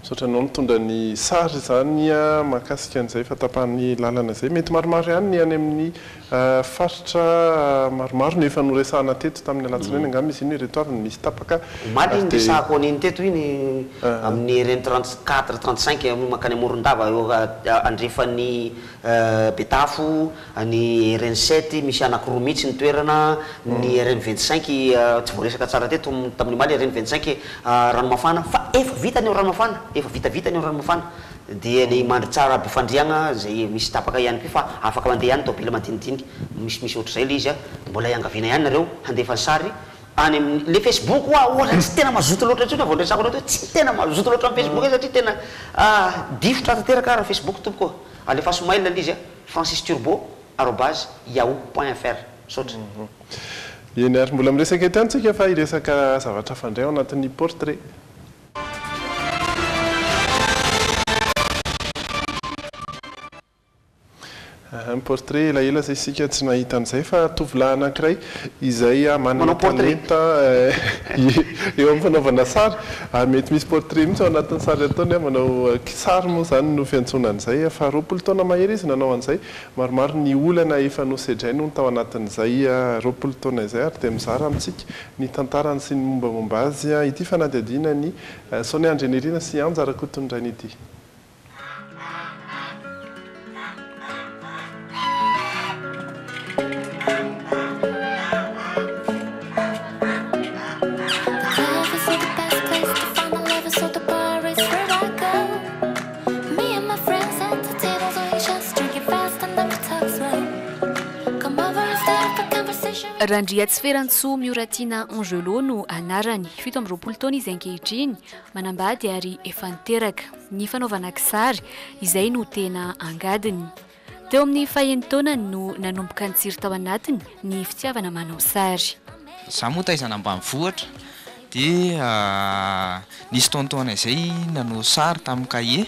soatranao mitondra ny sary zany mahakasika an'izay fatapahan'ny lalana zay mety maromaro ihany ny any amin'ny faritra maromaro no efa noresahana teto tamin'ny alatsinainy angamba izy iny reto avy misy tapaka maly iny resahako an'iny teto iny amin'ny reny 34 35 makany amorondava eo andrefan'ny betafo ny reny 7 misy anakiroa mihitsy ny toerana ny reny 25 tsy voaresaka tsara teto tamin'ny maly reny 25 ranomafana fa efa vita ny eo ranomafana efa vitavita ny eo ranomafana dia ny mandry tsara bifandriagna zay misy tapaka ihany koa fa afaka mandeha ihany tobile madinidinika misy ohatr' zay le izy mbola iangaviana ihany nareo handefa ny sary any le Facebook ohatra tsy tena mazoto loatra ntsony avondresako loatra tsy tena mazoto loatra amin'ny Facebook satria tena difotra tanteraka raha Facebook tompoko alefaso mail izy Francis Turbo @yahoo.fr sotra eny ary mbola miresaka eto any tsika fa iresaka zavatra fandray ao anatin'ny portrait portrait elaela zay sika tsy nahita an'izay fa tovolahy anankiray izay manana talenta eo amin'ny fanaovana sary ary mety misy portrait mihitsy ao anatin'ny sary ataony manao sary moa zany no fiantsoana an'izay fa 20 taona mahery izy nanao an'izay maromaro ny olana efa nosedray no tao anatin'izay 20 taona izay ary dia mizara amintsika ny tantarany sy ny mombamomba azy ity fanadihadiana ny Sonia Andrenirina sy Anjara Kotondrainy ity Randria Tsiferantsoa Mioratina Angelo no anarany 7 taona izy ankehitriny manambady ary efa niteraka ny fanaovana kisary izay no tena angadiny. Teo amin'ny 1 taonany no nanomboka nitsiry tao anatiny ny fitiavana manao sary. Zaho moa taizana ambanivohitra dia nisy taontaona izay nanao sary tamin'ny kahie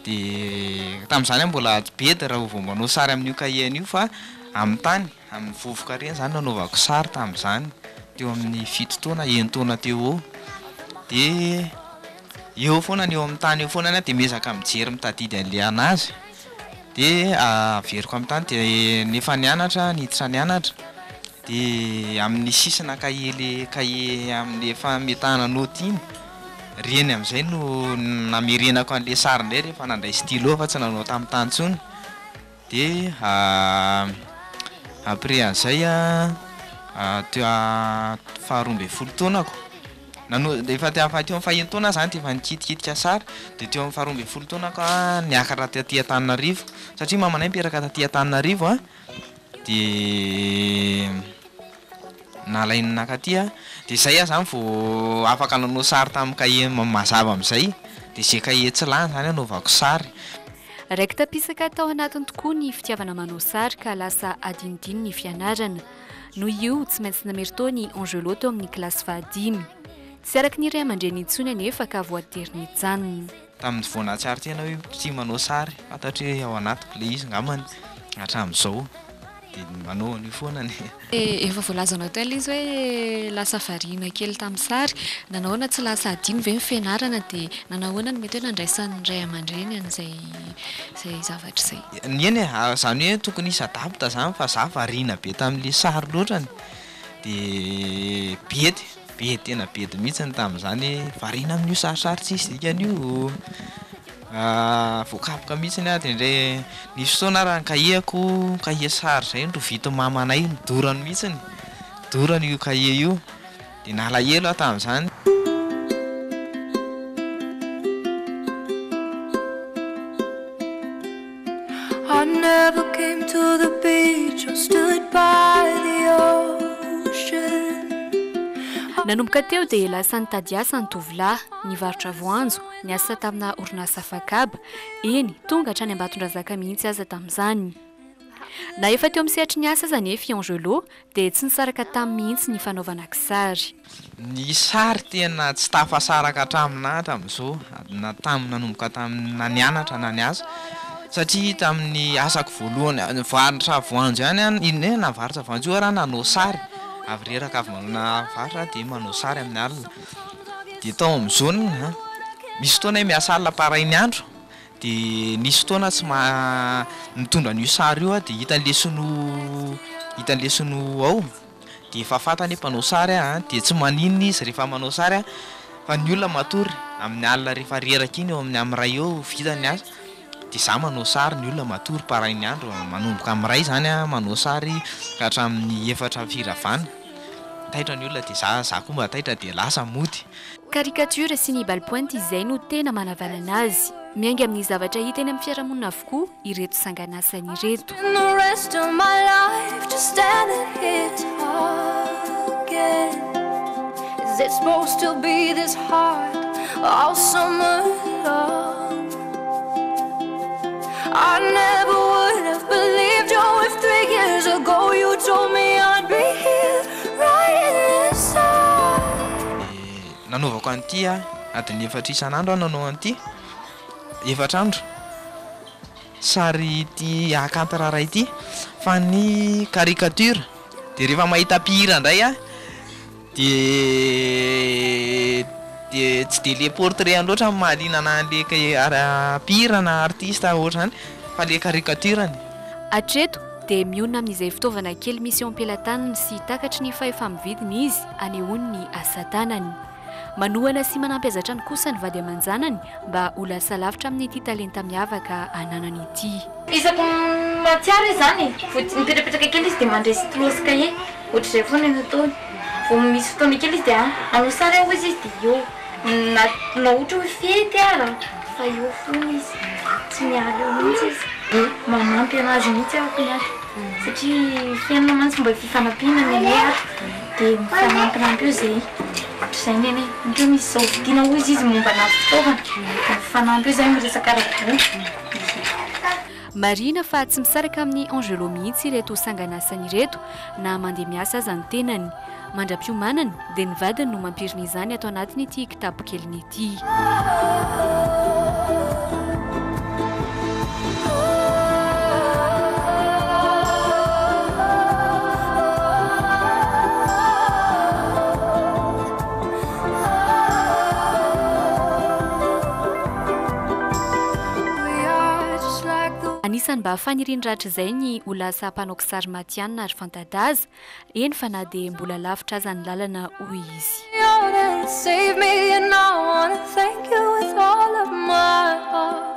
dia tamin'izany mbola be dia raha vao manao sary amin'io kahie an'io fa amin'ny tany amin'ny vovoka reny zany nanaovako sary tamin'izany teo amin'ny 7 taona 1 taona teo eo dia eo foana ny eo amin'ny tany eo foana dia mezaka mijery mitadidy an'le anazy dia averiko amin'ny tany dia nefa nianatra niditra nianatra dia amin'ny sisina kahie amin'ny efa metahana noty iny reny amin'izay no namerenako an'le sary indray rehefa nandray stylo fa tsy nanao tamin'ny tany intsony dia après an'izay teo 12 taonako efa teo amin'ny 1 taona zany dia efa nikitikitika sary dia teo amin'ny 12 taonako niakatra taty Antananarivo satria mamanay miperaka taty Antananarivo dia nalainy nakaty dia zay zany vao afaka nanao sary tamin'ny kahie mazava amin'izay dia zay kahie tsy lany zany anaovako sary. Raiky tapisaka tao anatiny tokoa ny fitiavana manao sary ka lasa adinidiny ny fianarana. Noho io tsy maintsy namerito ny Angelo teo amin'ny kilasy 5. Tsy araky ny ray aman-dreny intsony anefa ka voatery nijanona. Tamin'ny voanatsary tena hoe tsy manao sary fantatry hoe ao anatiko le izy ngamany hatramin'izao dia manao an'io foana ny efa voalazanao teo izy hoe lasa variana kely tamin'ny sary nanahoana tsy lasa adino ve ny fianarana dia nanahoana ny mety hoe nandraisan'ny ray aman-dreny an'izay zavatra izay. Nieny zany hoe tokony isy adapta zany fa za variana be tamin'le sary loatrany dia be tena bedy mihitsy tamin'izany variana amin'io sarisary tsisy dikan'io voakapoka mihitsy ny dia indray nisy fotoana raha nkahiako kahie sary zay no vita mamanay nidorany mihitsy dorany io kahie io dia nalahelo tamin'izany. I never came to the beach or stood by the ocean. Nanomboka teo dia lasa nitady asa ny tovolahy nivarotra voanjo niasa tamina orinasa Fakaba eny tonga hatrany Ambatondrazaka mihitsy aza tamin'izany. Na efa teo amin'ny sehatry ny asa zany efa Angelo dia tsy nisaraka tamin'ny mihitsy ny fanaovana kisary. Ny sary tena tsy tafasaraka hatraminah hatramin'izao na tamin'ny nanomboka tamin'ny nianatra na niasa satria tamin'ny asako voalohany varotra voanjo ihany navarotra voanjo io raha nanao sary avy reraka avy manana varotra dia manao sary amin'ny alina dia tao amin'izao misy fotoana miasa alina parainy andro dia nisy fotoana tsy mitondra an'io sary io dia hitan'le sino ao dia efa fantany mpanao sary dia tsy maninona izy rehefa manao sary fa ny olona matory amin'ny alina rehefa reraka iny eo amin'ny amiray eo vita ny asa dia za manao sary ny olona matory parainy andro manomboka amiray zany manao sary ka hatramin'ny 4 firavana taitra ny olona dia za koa mba taitra dia lasa mody. Caricature sy ny ballpoint izay no tena manavanana azy miainga amin'ny zavatra hita eny amin'ny fiarahamonina avokoa ireto sanganasany ireto. The rest of my life just standing here talking. Is it supposed to be this hard all summer long? I never would have believed you if 3 years ago you told me I'd be here writing this song. Nanaovako an'ity adiny 4 isan'andro nanao an'ity 4 andro sary ity akantarara ity fa ny caricature dia rehefa mahita mpihira indray dia tsy dia le portrait loatra mahalinana an'le mpihira na artiste ohatrany fa le caricatureny. Hatreto dia mionona amin'izay fitaovana kely misy eo am-pelantanany sy takatry ny fahefa-mividiny izy anehoany ny asa tanany. Manohana sy manampiazatra ny kosa ny vady aman-janany mba ho lasa lavitra amin'ity talenta miavaka ananany ity. Isako matsiaro izany mipetrapetraka kely izy dia mandray stylo sy kahie ohatr'izay foana ny ataony vao misy fotoana kely izy dia anao sary ao izy dia eo na ohatra hoe fety ara fa eo foana izy tsy miala eo mihitsy izy. dia manampy anazy mihitsy ahako niaty satria fiainana mantsy mba fifanampiana ny ato dia mifanampinampy eo zay ohatr'izay neny ohatra misy zao vidiana ho izy momba na fitaovana mifanampy eo zay miresaka ara-bola. marina fa tsy misaraka amin'ny Angelo mihitsy ireto sanganasany ireto na mandeha miasa aza ny tenany mandram-piomanany dia ny vadiny no mampiriny izany atao anatiny ity kitapo keliny ity. Anisany mba hafanirindratr' izay ny olasa mpanao kisary matianina ary fantadaza eny fa na dia mbola lavitra aza ny lalana hoy izy. Save me and I wanna thank you with all of my heart.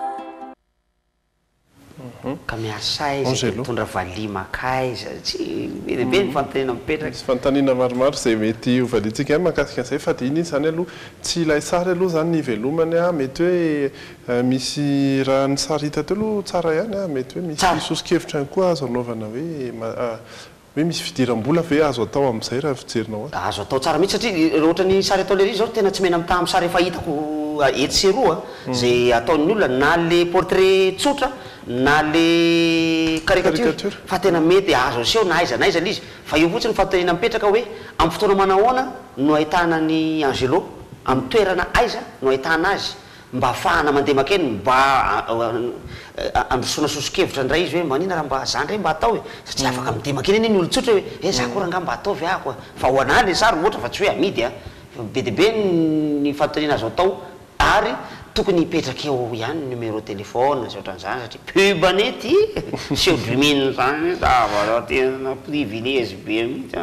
Ka miasa izy mitondra valia makaiza tsy be ny fanontaniana mipetraka. Misy fanontaniana maromaro izay mety hovaliantsika mahakasika an'izay fa dia iny izany aloha tsy ilay sary aloha zany ny velomany mety hoe misy raha ny sary hita teo aloha tsara ihany mety hoe misy sosokevitra ihany koa azo anaovana hoe misy fidiram-bola ve azo atao amin'izay raha fijerinao azo atao tsara mihitsy satria ohatra ny sary atao lery zao tena tsy mena mitaha amin'ny sary efa hitako etsy sy roa zay ataon'ny olona na le portrait tsotra na le caricature fa tena mety azo aseho na aiza izy fa io fotsiny fanontaniana mipetraka hoe amin'ny fotoana manahoana no ahitana ny Angelo amin'ny toerana aiza no ahitana azy mba ahafahana mandeha makeny mba androsoana sosokevitra ndray izy hoe manina raha mba zany ndray mba atao satria afaka midea makeny eny ny olotsotra hoe za koa raha mba ataovy ahako fa ho anahy le sary ohatra fa tsy hoe amidy be dia be ny fanontaniana azo atao ary tokony hipetraka eo ihany numéro téléphone sy ohatran'izany satria pub anety seho dumine zany tena privilège be mihitsy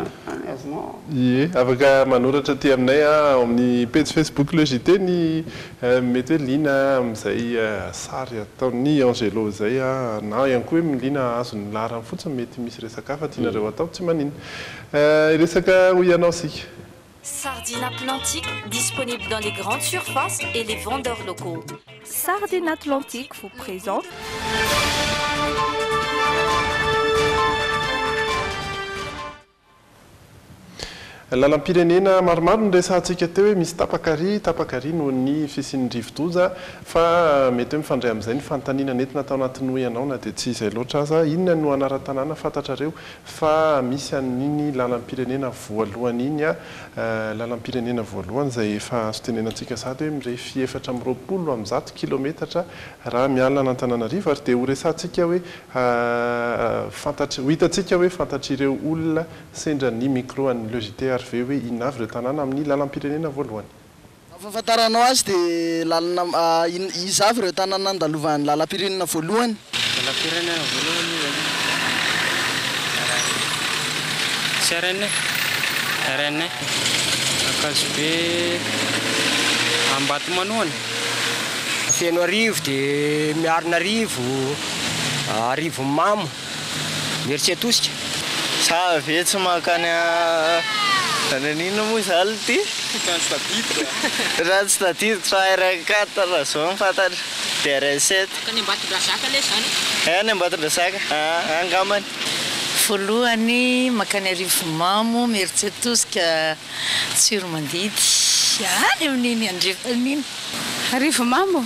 afaka manoratra ty aminay amin'ny page Facebook le JT ny mety hoe liana amin'izay sary ataon'ny Angelo zay na ihany koa hoe milina azony larany fotsiny mety misy resaka hafa tianareo atao tsy manina resaka ho ianao sika. Sardine Atlantique, disponible dans les grandes surfaces et les vendeurs locaux. Sardine Atlantique vous présente lalam-pirenena maromaro ny resantsika teo hoe misy tapakary no ny fisian'ny rivodoza fa mety hoe mifandray amin'izay ny fanontaniana nentina atao anatin'ny hoe ianao na dia tsy izay loatra aza inona no anaran-tanàna fantatrareo fa misy an'iny lalam-pirenena voalohany iny lalam-pirenena voalohany izay efa azo tenenantsika sady hoe mirefy 420 kilometatra raha mialina an'Antananarivo ary dia ho resantsika hoe ho hitantsika hoe fantatr'ireo olona sendra ny micro an'ny logité ary ve hoe inona avy ireo tanàna amin'ny lalam-pirenena voalohany. Fahafantaranao azy dia lalana iza avy ireo tanàna andalovan'ny lalam-pirenena voalohany. Lalam-pirenena voalohany Serene, Rene, Akazobe, Ambatomanoana, Fianararivo dia Miarinarivo, Arivomamo, Mieritseatosika. Sa ve tsy makany nananina moa zaly ty raha tsy tadiditra R4 raha zao mifantatra dia R7 ny Ambatondrazaka le zany ny Ambatondrazaka angamany voalohany makany Arivomamo Mieritseatosika Tsiromandidy any amin'iny andrefan'iny Arivomamo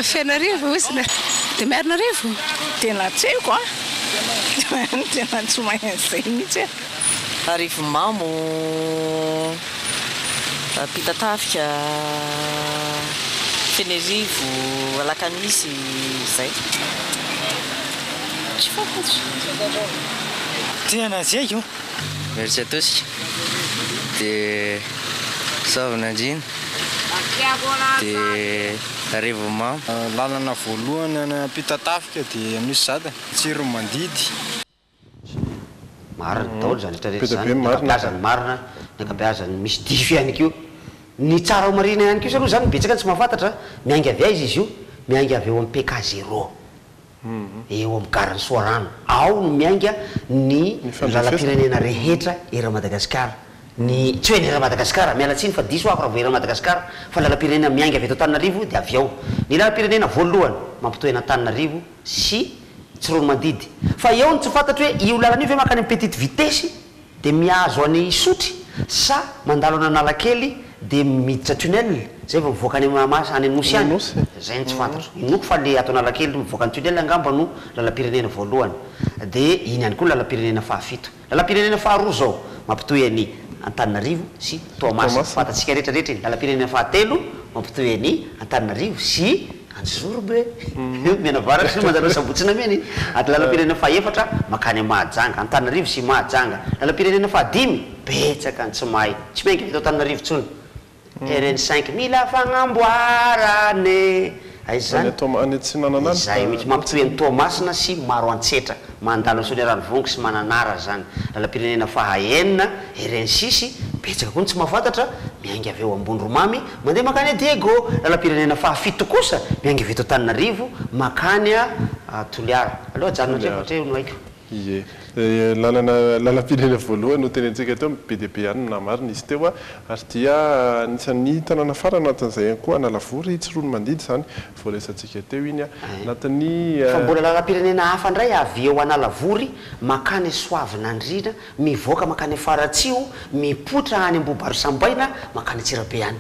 Fianararivo osina dia Miarinarivo tena tseko tena tsy mahaizay mihitsy Arivomamo Pitatafika Fianarivo Alakamisy zay tsy fantatro tena zay io Mieritseatosika dia Soavinandriana dia Arivomamo lalana voalohany any Pitatafika dia misy zata Tsiromandidy marina daholo zany rehetrarehetra zany nakabeazany marina nakabeazany misy diso ihany kio ny tsara ao marina ihany kio sa aloha zany betsaka tsy mahafantatra miainga avy aiza izy io miainga avy eo amin'ny PK0 eo amin'ny garany Soarano ao no miainga ny lalam-pirenena rehetra era Madagasikara ny tsy hoe ny era Madagasikara mialatsiny fa diso ako raha vo era Madagasikara fa lalam-pirenena miainga avy eto Antananarivo dia avy ao ny lalam-pirenena voalohany mampitoena Antananarivo sy tsy rony mandidy fa eo ny tsy fantatry hoe io lalana io ve makany petite vitesse dia mihazo any sotry sa mandalo any analakely dia miditra tunnel zay vao mivoaka any mamasa any anosy any zay ny tsy fantatro inoko fa le ato analakely mivoaka ny tunnel angamba no lalam-pirenena voalohany dia iny ihany koa lalam-pirenena fahafito lalam-pirenena faharoa zao mampitoy any Antananarivo sy Toamasina fantatsika rehetrarehetra lalam-pirenena fahatelo mampitoy any Antananarivo sy Antsorobe menavara sy manjana sabotsina meny aty lalam-pirenena fahaefatra makany Mahajanga Antananarivo sy Mahajanga lalam-pirenena fahadimy betsaka ny tsy mahay tsy mainky vita Antananarivo tsony RN5 mila fagnamboarane zany tsy nananany zay mihitsy mampitoy any Toamasina sy Maro Antsetra mandalo ny Sonia Ranivongo sy Mananara zany lalam-pirenena fahaenina RN6 betsaka koa ny tsy mahafantatra miaingy avy eo ambony Romamy mandeha makany Diego lalam-pirenena fahafito kosa miaingy avy eto Antananarivo makany Toliara aloha janona trefatra no haiko ie lalam-pirenena voalohany no tenentsika teo BDP any namarina izy teo ary dia anisan'ny tanàna farany anatin'izay ihany koa Analavory tsy rony mandidy zany voaresantsika teo iny anatin'ny fa mbola lalam-pirenena hafa ndray avy eo Analavory makany Soavinandrina mivoaka makany Faratsio mipotra any Ambobarosambaina makany Tsirabe any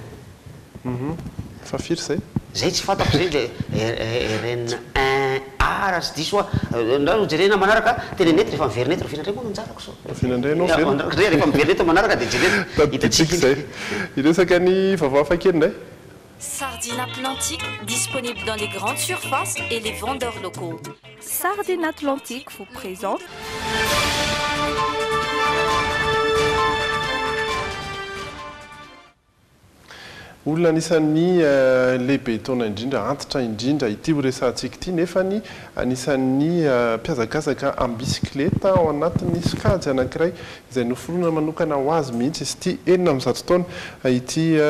fa firy zay tsy fantako zay RN1 raha sy diso ndra jerena manaraka tenenety rehefa miverinety rofinandray moa nanjarako so rehefa miverinety manaraka dia jerena hitatsika zay iresaka ny vaovao fakely ndray Sardines Atlantique, disponible dans les grandes surfaces et les vendeurs locaux. Sardines Atlantique vous présente olona anisan'ny lehibe taona indrindra antitra indrindra ity horesantsika ity nefany anisan'ny mpiazakazaka ambisikileta ao anatin'ny sokajy anankiray izay noforona manokana ho azy mihitsy izy ity 900 taona ity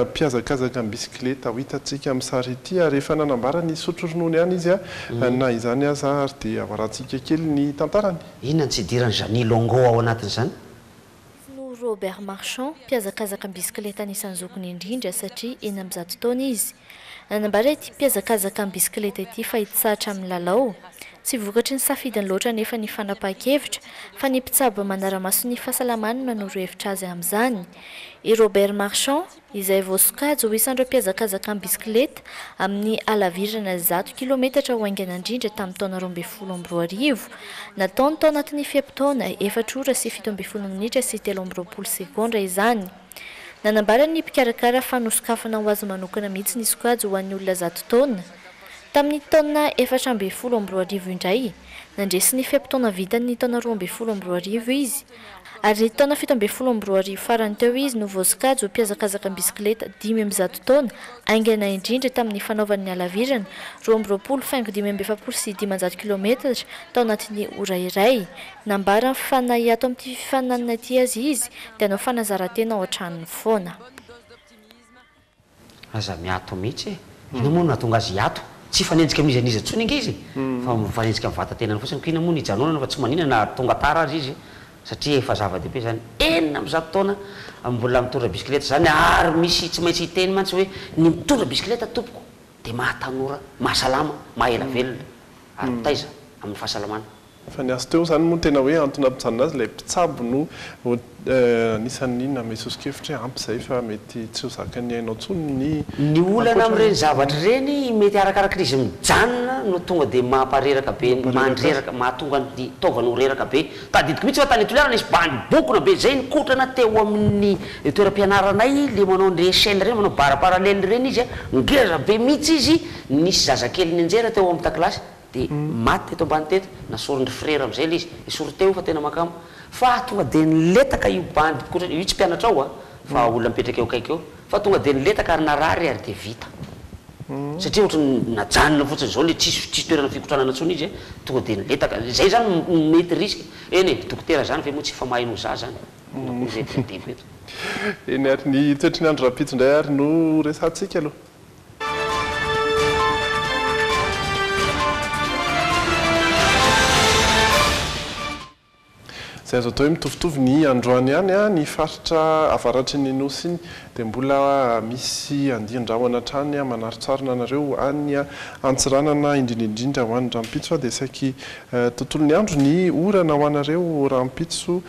mpiazakazaka ambisikileta ho hitantsika amin'ny sary ity ary rehefa nanambara ny sotro ronono ihany izy na izany aza ary dia avarantsika kely ny tantarany inona tsy idirany Janie Longo ao anatin'izany Robert Marchand mpiazakazaka bisikileta anisan'ny zokony indrindra satria 900 taona izy nanambara ity mpiazakazaka bisikileta ity fa hitsatra amin'ny lalao tsy vokatry ny safidiny loatra nefa ny fanapa-kevitra fa ny mpitsabo manara-maso ny fahasalamany manoro hevitra azy amin'izany i Robert Marchand izay voasokajy ho isan'ireo mpiazakazaka bisikileta amin'ny halavirana 100 kilometatra ho aingana indrindra tamin'ny taona 2012 nataony tao anatin'ny fiam-potoana 4 ora sy 17 minitra sy 13 sekondra izany nanambara ny mpikarakara fa nosokafana ho azy manokana mihitsy ny sokajy ho an'ny olona 100 taona tamin'ny taona 2012 indray nandresy ny fiam-potoana vitany taona 2012 izy ary ny taona 2012 farany teo izy no voasokajy ho mpiazakazaka bisikileta 500 taona aingana indrindra tamin'ny fanaovan'ny halavirana 20 sy 500 kilometatra tao anatin'ny ora iray nambara fanahy ato amin'ity fifananana ity azy izy dia anao fanazarantena ao an-tranony foana aza miato mihitsy ina moa no nahatonga azy hiato tsy fanenjika amin'izy anizy antsony inga izy fa mifanenjika amin'ny vatan-tenany fotsiny ko ina moa ny janonana fa tsy maninana nahatonga tara azy izy satria efa zava-dehibe zany 900 taona mbola mitondra bisikileta zany ary misy tsy maintsy hiteny mantsy hoe ny mitondra bisikileta tompoko dia mahatanora mahasalama mahela velona ary mitaiza amin'ny fahasalamana fa ny azy teo zany moa tena hoe antony ampijanona azy ilay mpitsabo no anisan'ny inona mesosikevitra hoe ampy zay fa mety tsy ho zakany hainao tsony ny olana amin'ireny zavatra reny mety arakarak'izy mijanona no tonga dia mampareraka be mandreraka mahatonga ny taovana ho reraka be tadidiko mihitsy fa tany Toliara nisy bandibokona be zay nikotrana teo amin'ny toeram-pianaranay le manao ny échelle reny manao bara parallèle reny izy ngeza be mihitsy izy nisy zazakely ny anjera teo amin'ny takilasy dia maty teto ambany teto nasorony frère amin'izay ilay izy isory teo fa tena makamo fa tonga dia niletaka io bandy io tsy mpianatra ao fa olona mipetraka eo kaiky eo fa tonga dia niletaka ary narary ary dia vita satria ohatrany najanona fotsiny zao le tsisy toerana fikotranana ntsony izy tonga dia niletaka zay zany mety risque eny dokotera zany fa moa tsy fa mahay no za zany eny ary ny toetry ny andro rapitso indray ary no resantsika aloha zay azo atao hoe mitovitovy ny androany ihany ny faritra avaratry ny nosy dia mbola misy andiandrahoana trany manaritsarina anareo any antsiranana indrindraindrindra ho any rampitso dia saiky tontolony andro ny orana ho anareo rampitso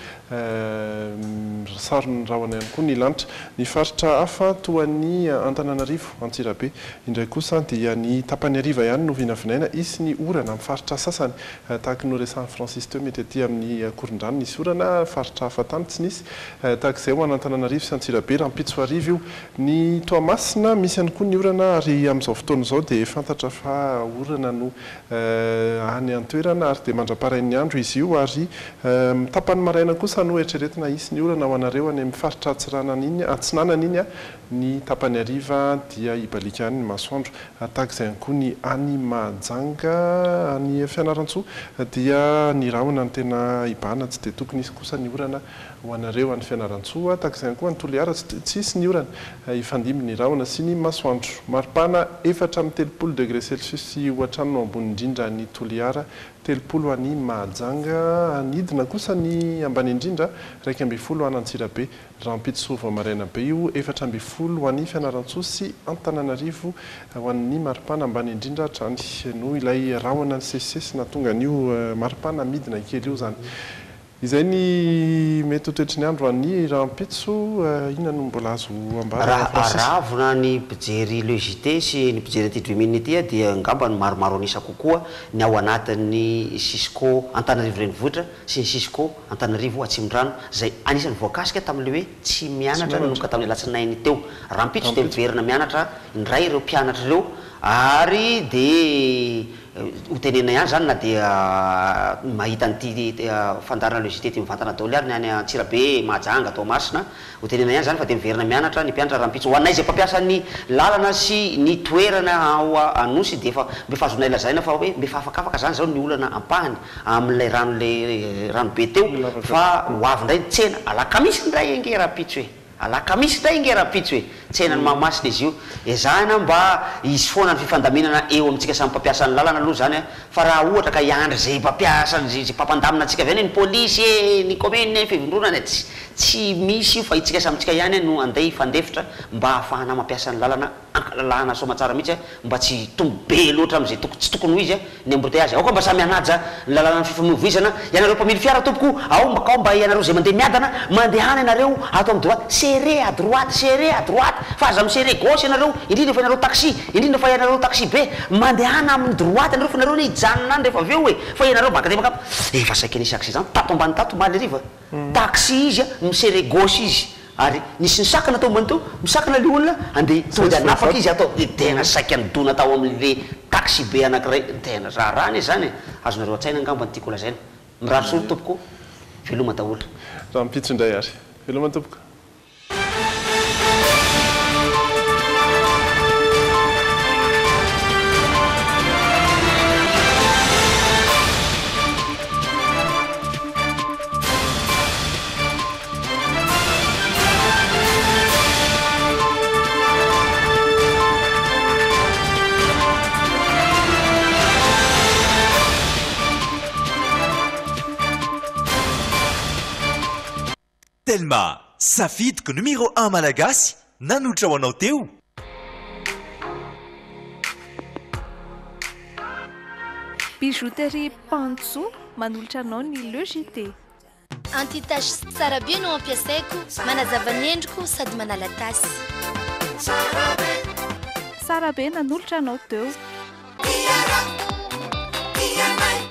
sarony rahona ihany koa ny lanitra ny faritra hafa toa ny Antananarivo Antsirabe indray kosa dia ny tapany ariva ihany no vinavinaina isy ny orana amin'ny faritra sasany tahaka no resahan'ny Francis teo mety aty amin'ny Korondrano nisy orana faritra hafa tany tsy nisy tahaka izay ho any Antananarivo sy Antsirabe rampitso arivo io ny Toamasina misy ihany koa ny orana ary amin'izao fotoana izao dia fantatra fa orana no any an-toerana ary dia mandraparain'ny andro izy io ary tapany maraina kosa no eritreretina isy ny orana ho anareo any amin'ny faritra atsinanana iny ny tapany ariva dia ibalika any ny masoandro tahaka izay ihany koa ny any Mahajanga any Fianaratsoa dia ny rahona ny tena ibana tsy dia tokony isy kosa ny orana ho anareo any Fianaratsoa tahaka izay ihany koa ny Toliara tsy isy ny orana ifandimby ny rahona sy ny masoandro maripana 4 degré celsius sy hoatrany no ambony indrindra ny Toliara 30 any Mahajanga anidina kosa ny ambany indrindra 12 any Antsirabe rampitso vao maraina be io 14 any Fianaratsoa sy Antananarivo ho an'ny maripana ambany indrindra hatrany no ilay rahona ny sesisesy na tonga an'io maripana midina kely io zany izay ny mety toetry ny andro any rampitso inona no mbola azo aravona ny pijery logité sy ny pijery ty 2 minutes ity dia ngamba ny maromaro anisa kokoa ny ao anatin'ny Cisco Antananarivo renivohitra sy ny Cisco Antananarivo Atsimondrano zay anisan'ny voakasika tamin'le hoe tsy mianatra nanomboka tamin'ny alatsinainy teo rampitso dia miverina mianatra indray ireo mpianatra ireo ary dia hotenena ihany zany na dia mahita an'ity fandarana logité ty mivantana daholo ary ny any Antsirabe Mahajanga Toamasina hotenena ihany zany fa dia miverina mianatra ny mpianatra rampitso ho anay zay mpampiasa ny lalana sy ny toerana ao Anosy dia efa mbefa azonay lazaina fa hoe mbefa afakafaka zany zao ny olana ampahany amin'ilay ranobe teo fa ho avy ndray tsena alakamisy ndray ange rampitso hoe alakamisy ndray nge rampitso hoe tsenany mahamasina izy io ezahana mba izy foana ny fifandaminana eo amintsika samy mpampiasa ny lalana aloha zany fa raha ohatra ka iandry zay mpampiasa zay mpampandamina atsika avy any ny polisy ny commune fivondronana tsy misy io fa itsika samitsika ihany no andeha fandefitra mba ahafahana mampiasa ny lalana ankalalahana somatsara mihitsy mba tsy tombo be loatra am'izay tsy tokony ho izy ny embouteillage ao koa mba samy anaja ny lalana ny fifamoivoizana ianareo mpamily fiara tompoko ao mba ianareo zay mandeha miadana mandehana ianareo ato amin'ny droite serré à droite fa aza serré gauche ianareo indrindra fa ianareo taxi indrindra fa ianareo taxi be mandehana amin'ny droite ianareo fa ianareo ny hijanona any rehefa avy eo hoe fa ianareo baka dia maka efa saika nisy axe zany tato ambany tato maly riva taxi izy miserré gauche izy ary nisy nisakana tao ambany teo misakana le olona andeha tonga anafaka izy atao tena saika nydona tao amin'le taxi be anankiray tena raharany zany azonareo an-tsaina angamba ny tiako lazaina mirary solo tompoko veloma daholo raha mpitso indray ary veloma tompoko Telma, safidiko numéro 1 malagasy nanotra ho anao teo. Bijouterie Pantso manolotra anao ny logité. Anti-tache tsara be no ampiasaiko, manazava ny endriko sady manala tasy. Sara be nanolotra anao teo.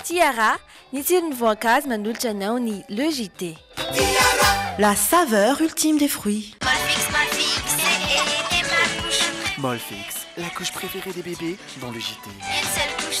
Tiara, ny tsirony voankazo manolotra anao ny logité. La saveur ultime des fruits. Molfix, la couche préférée des bébés dans le JT. Une seule couche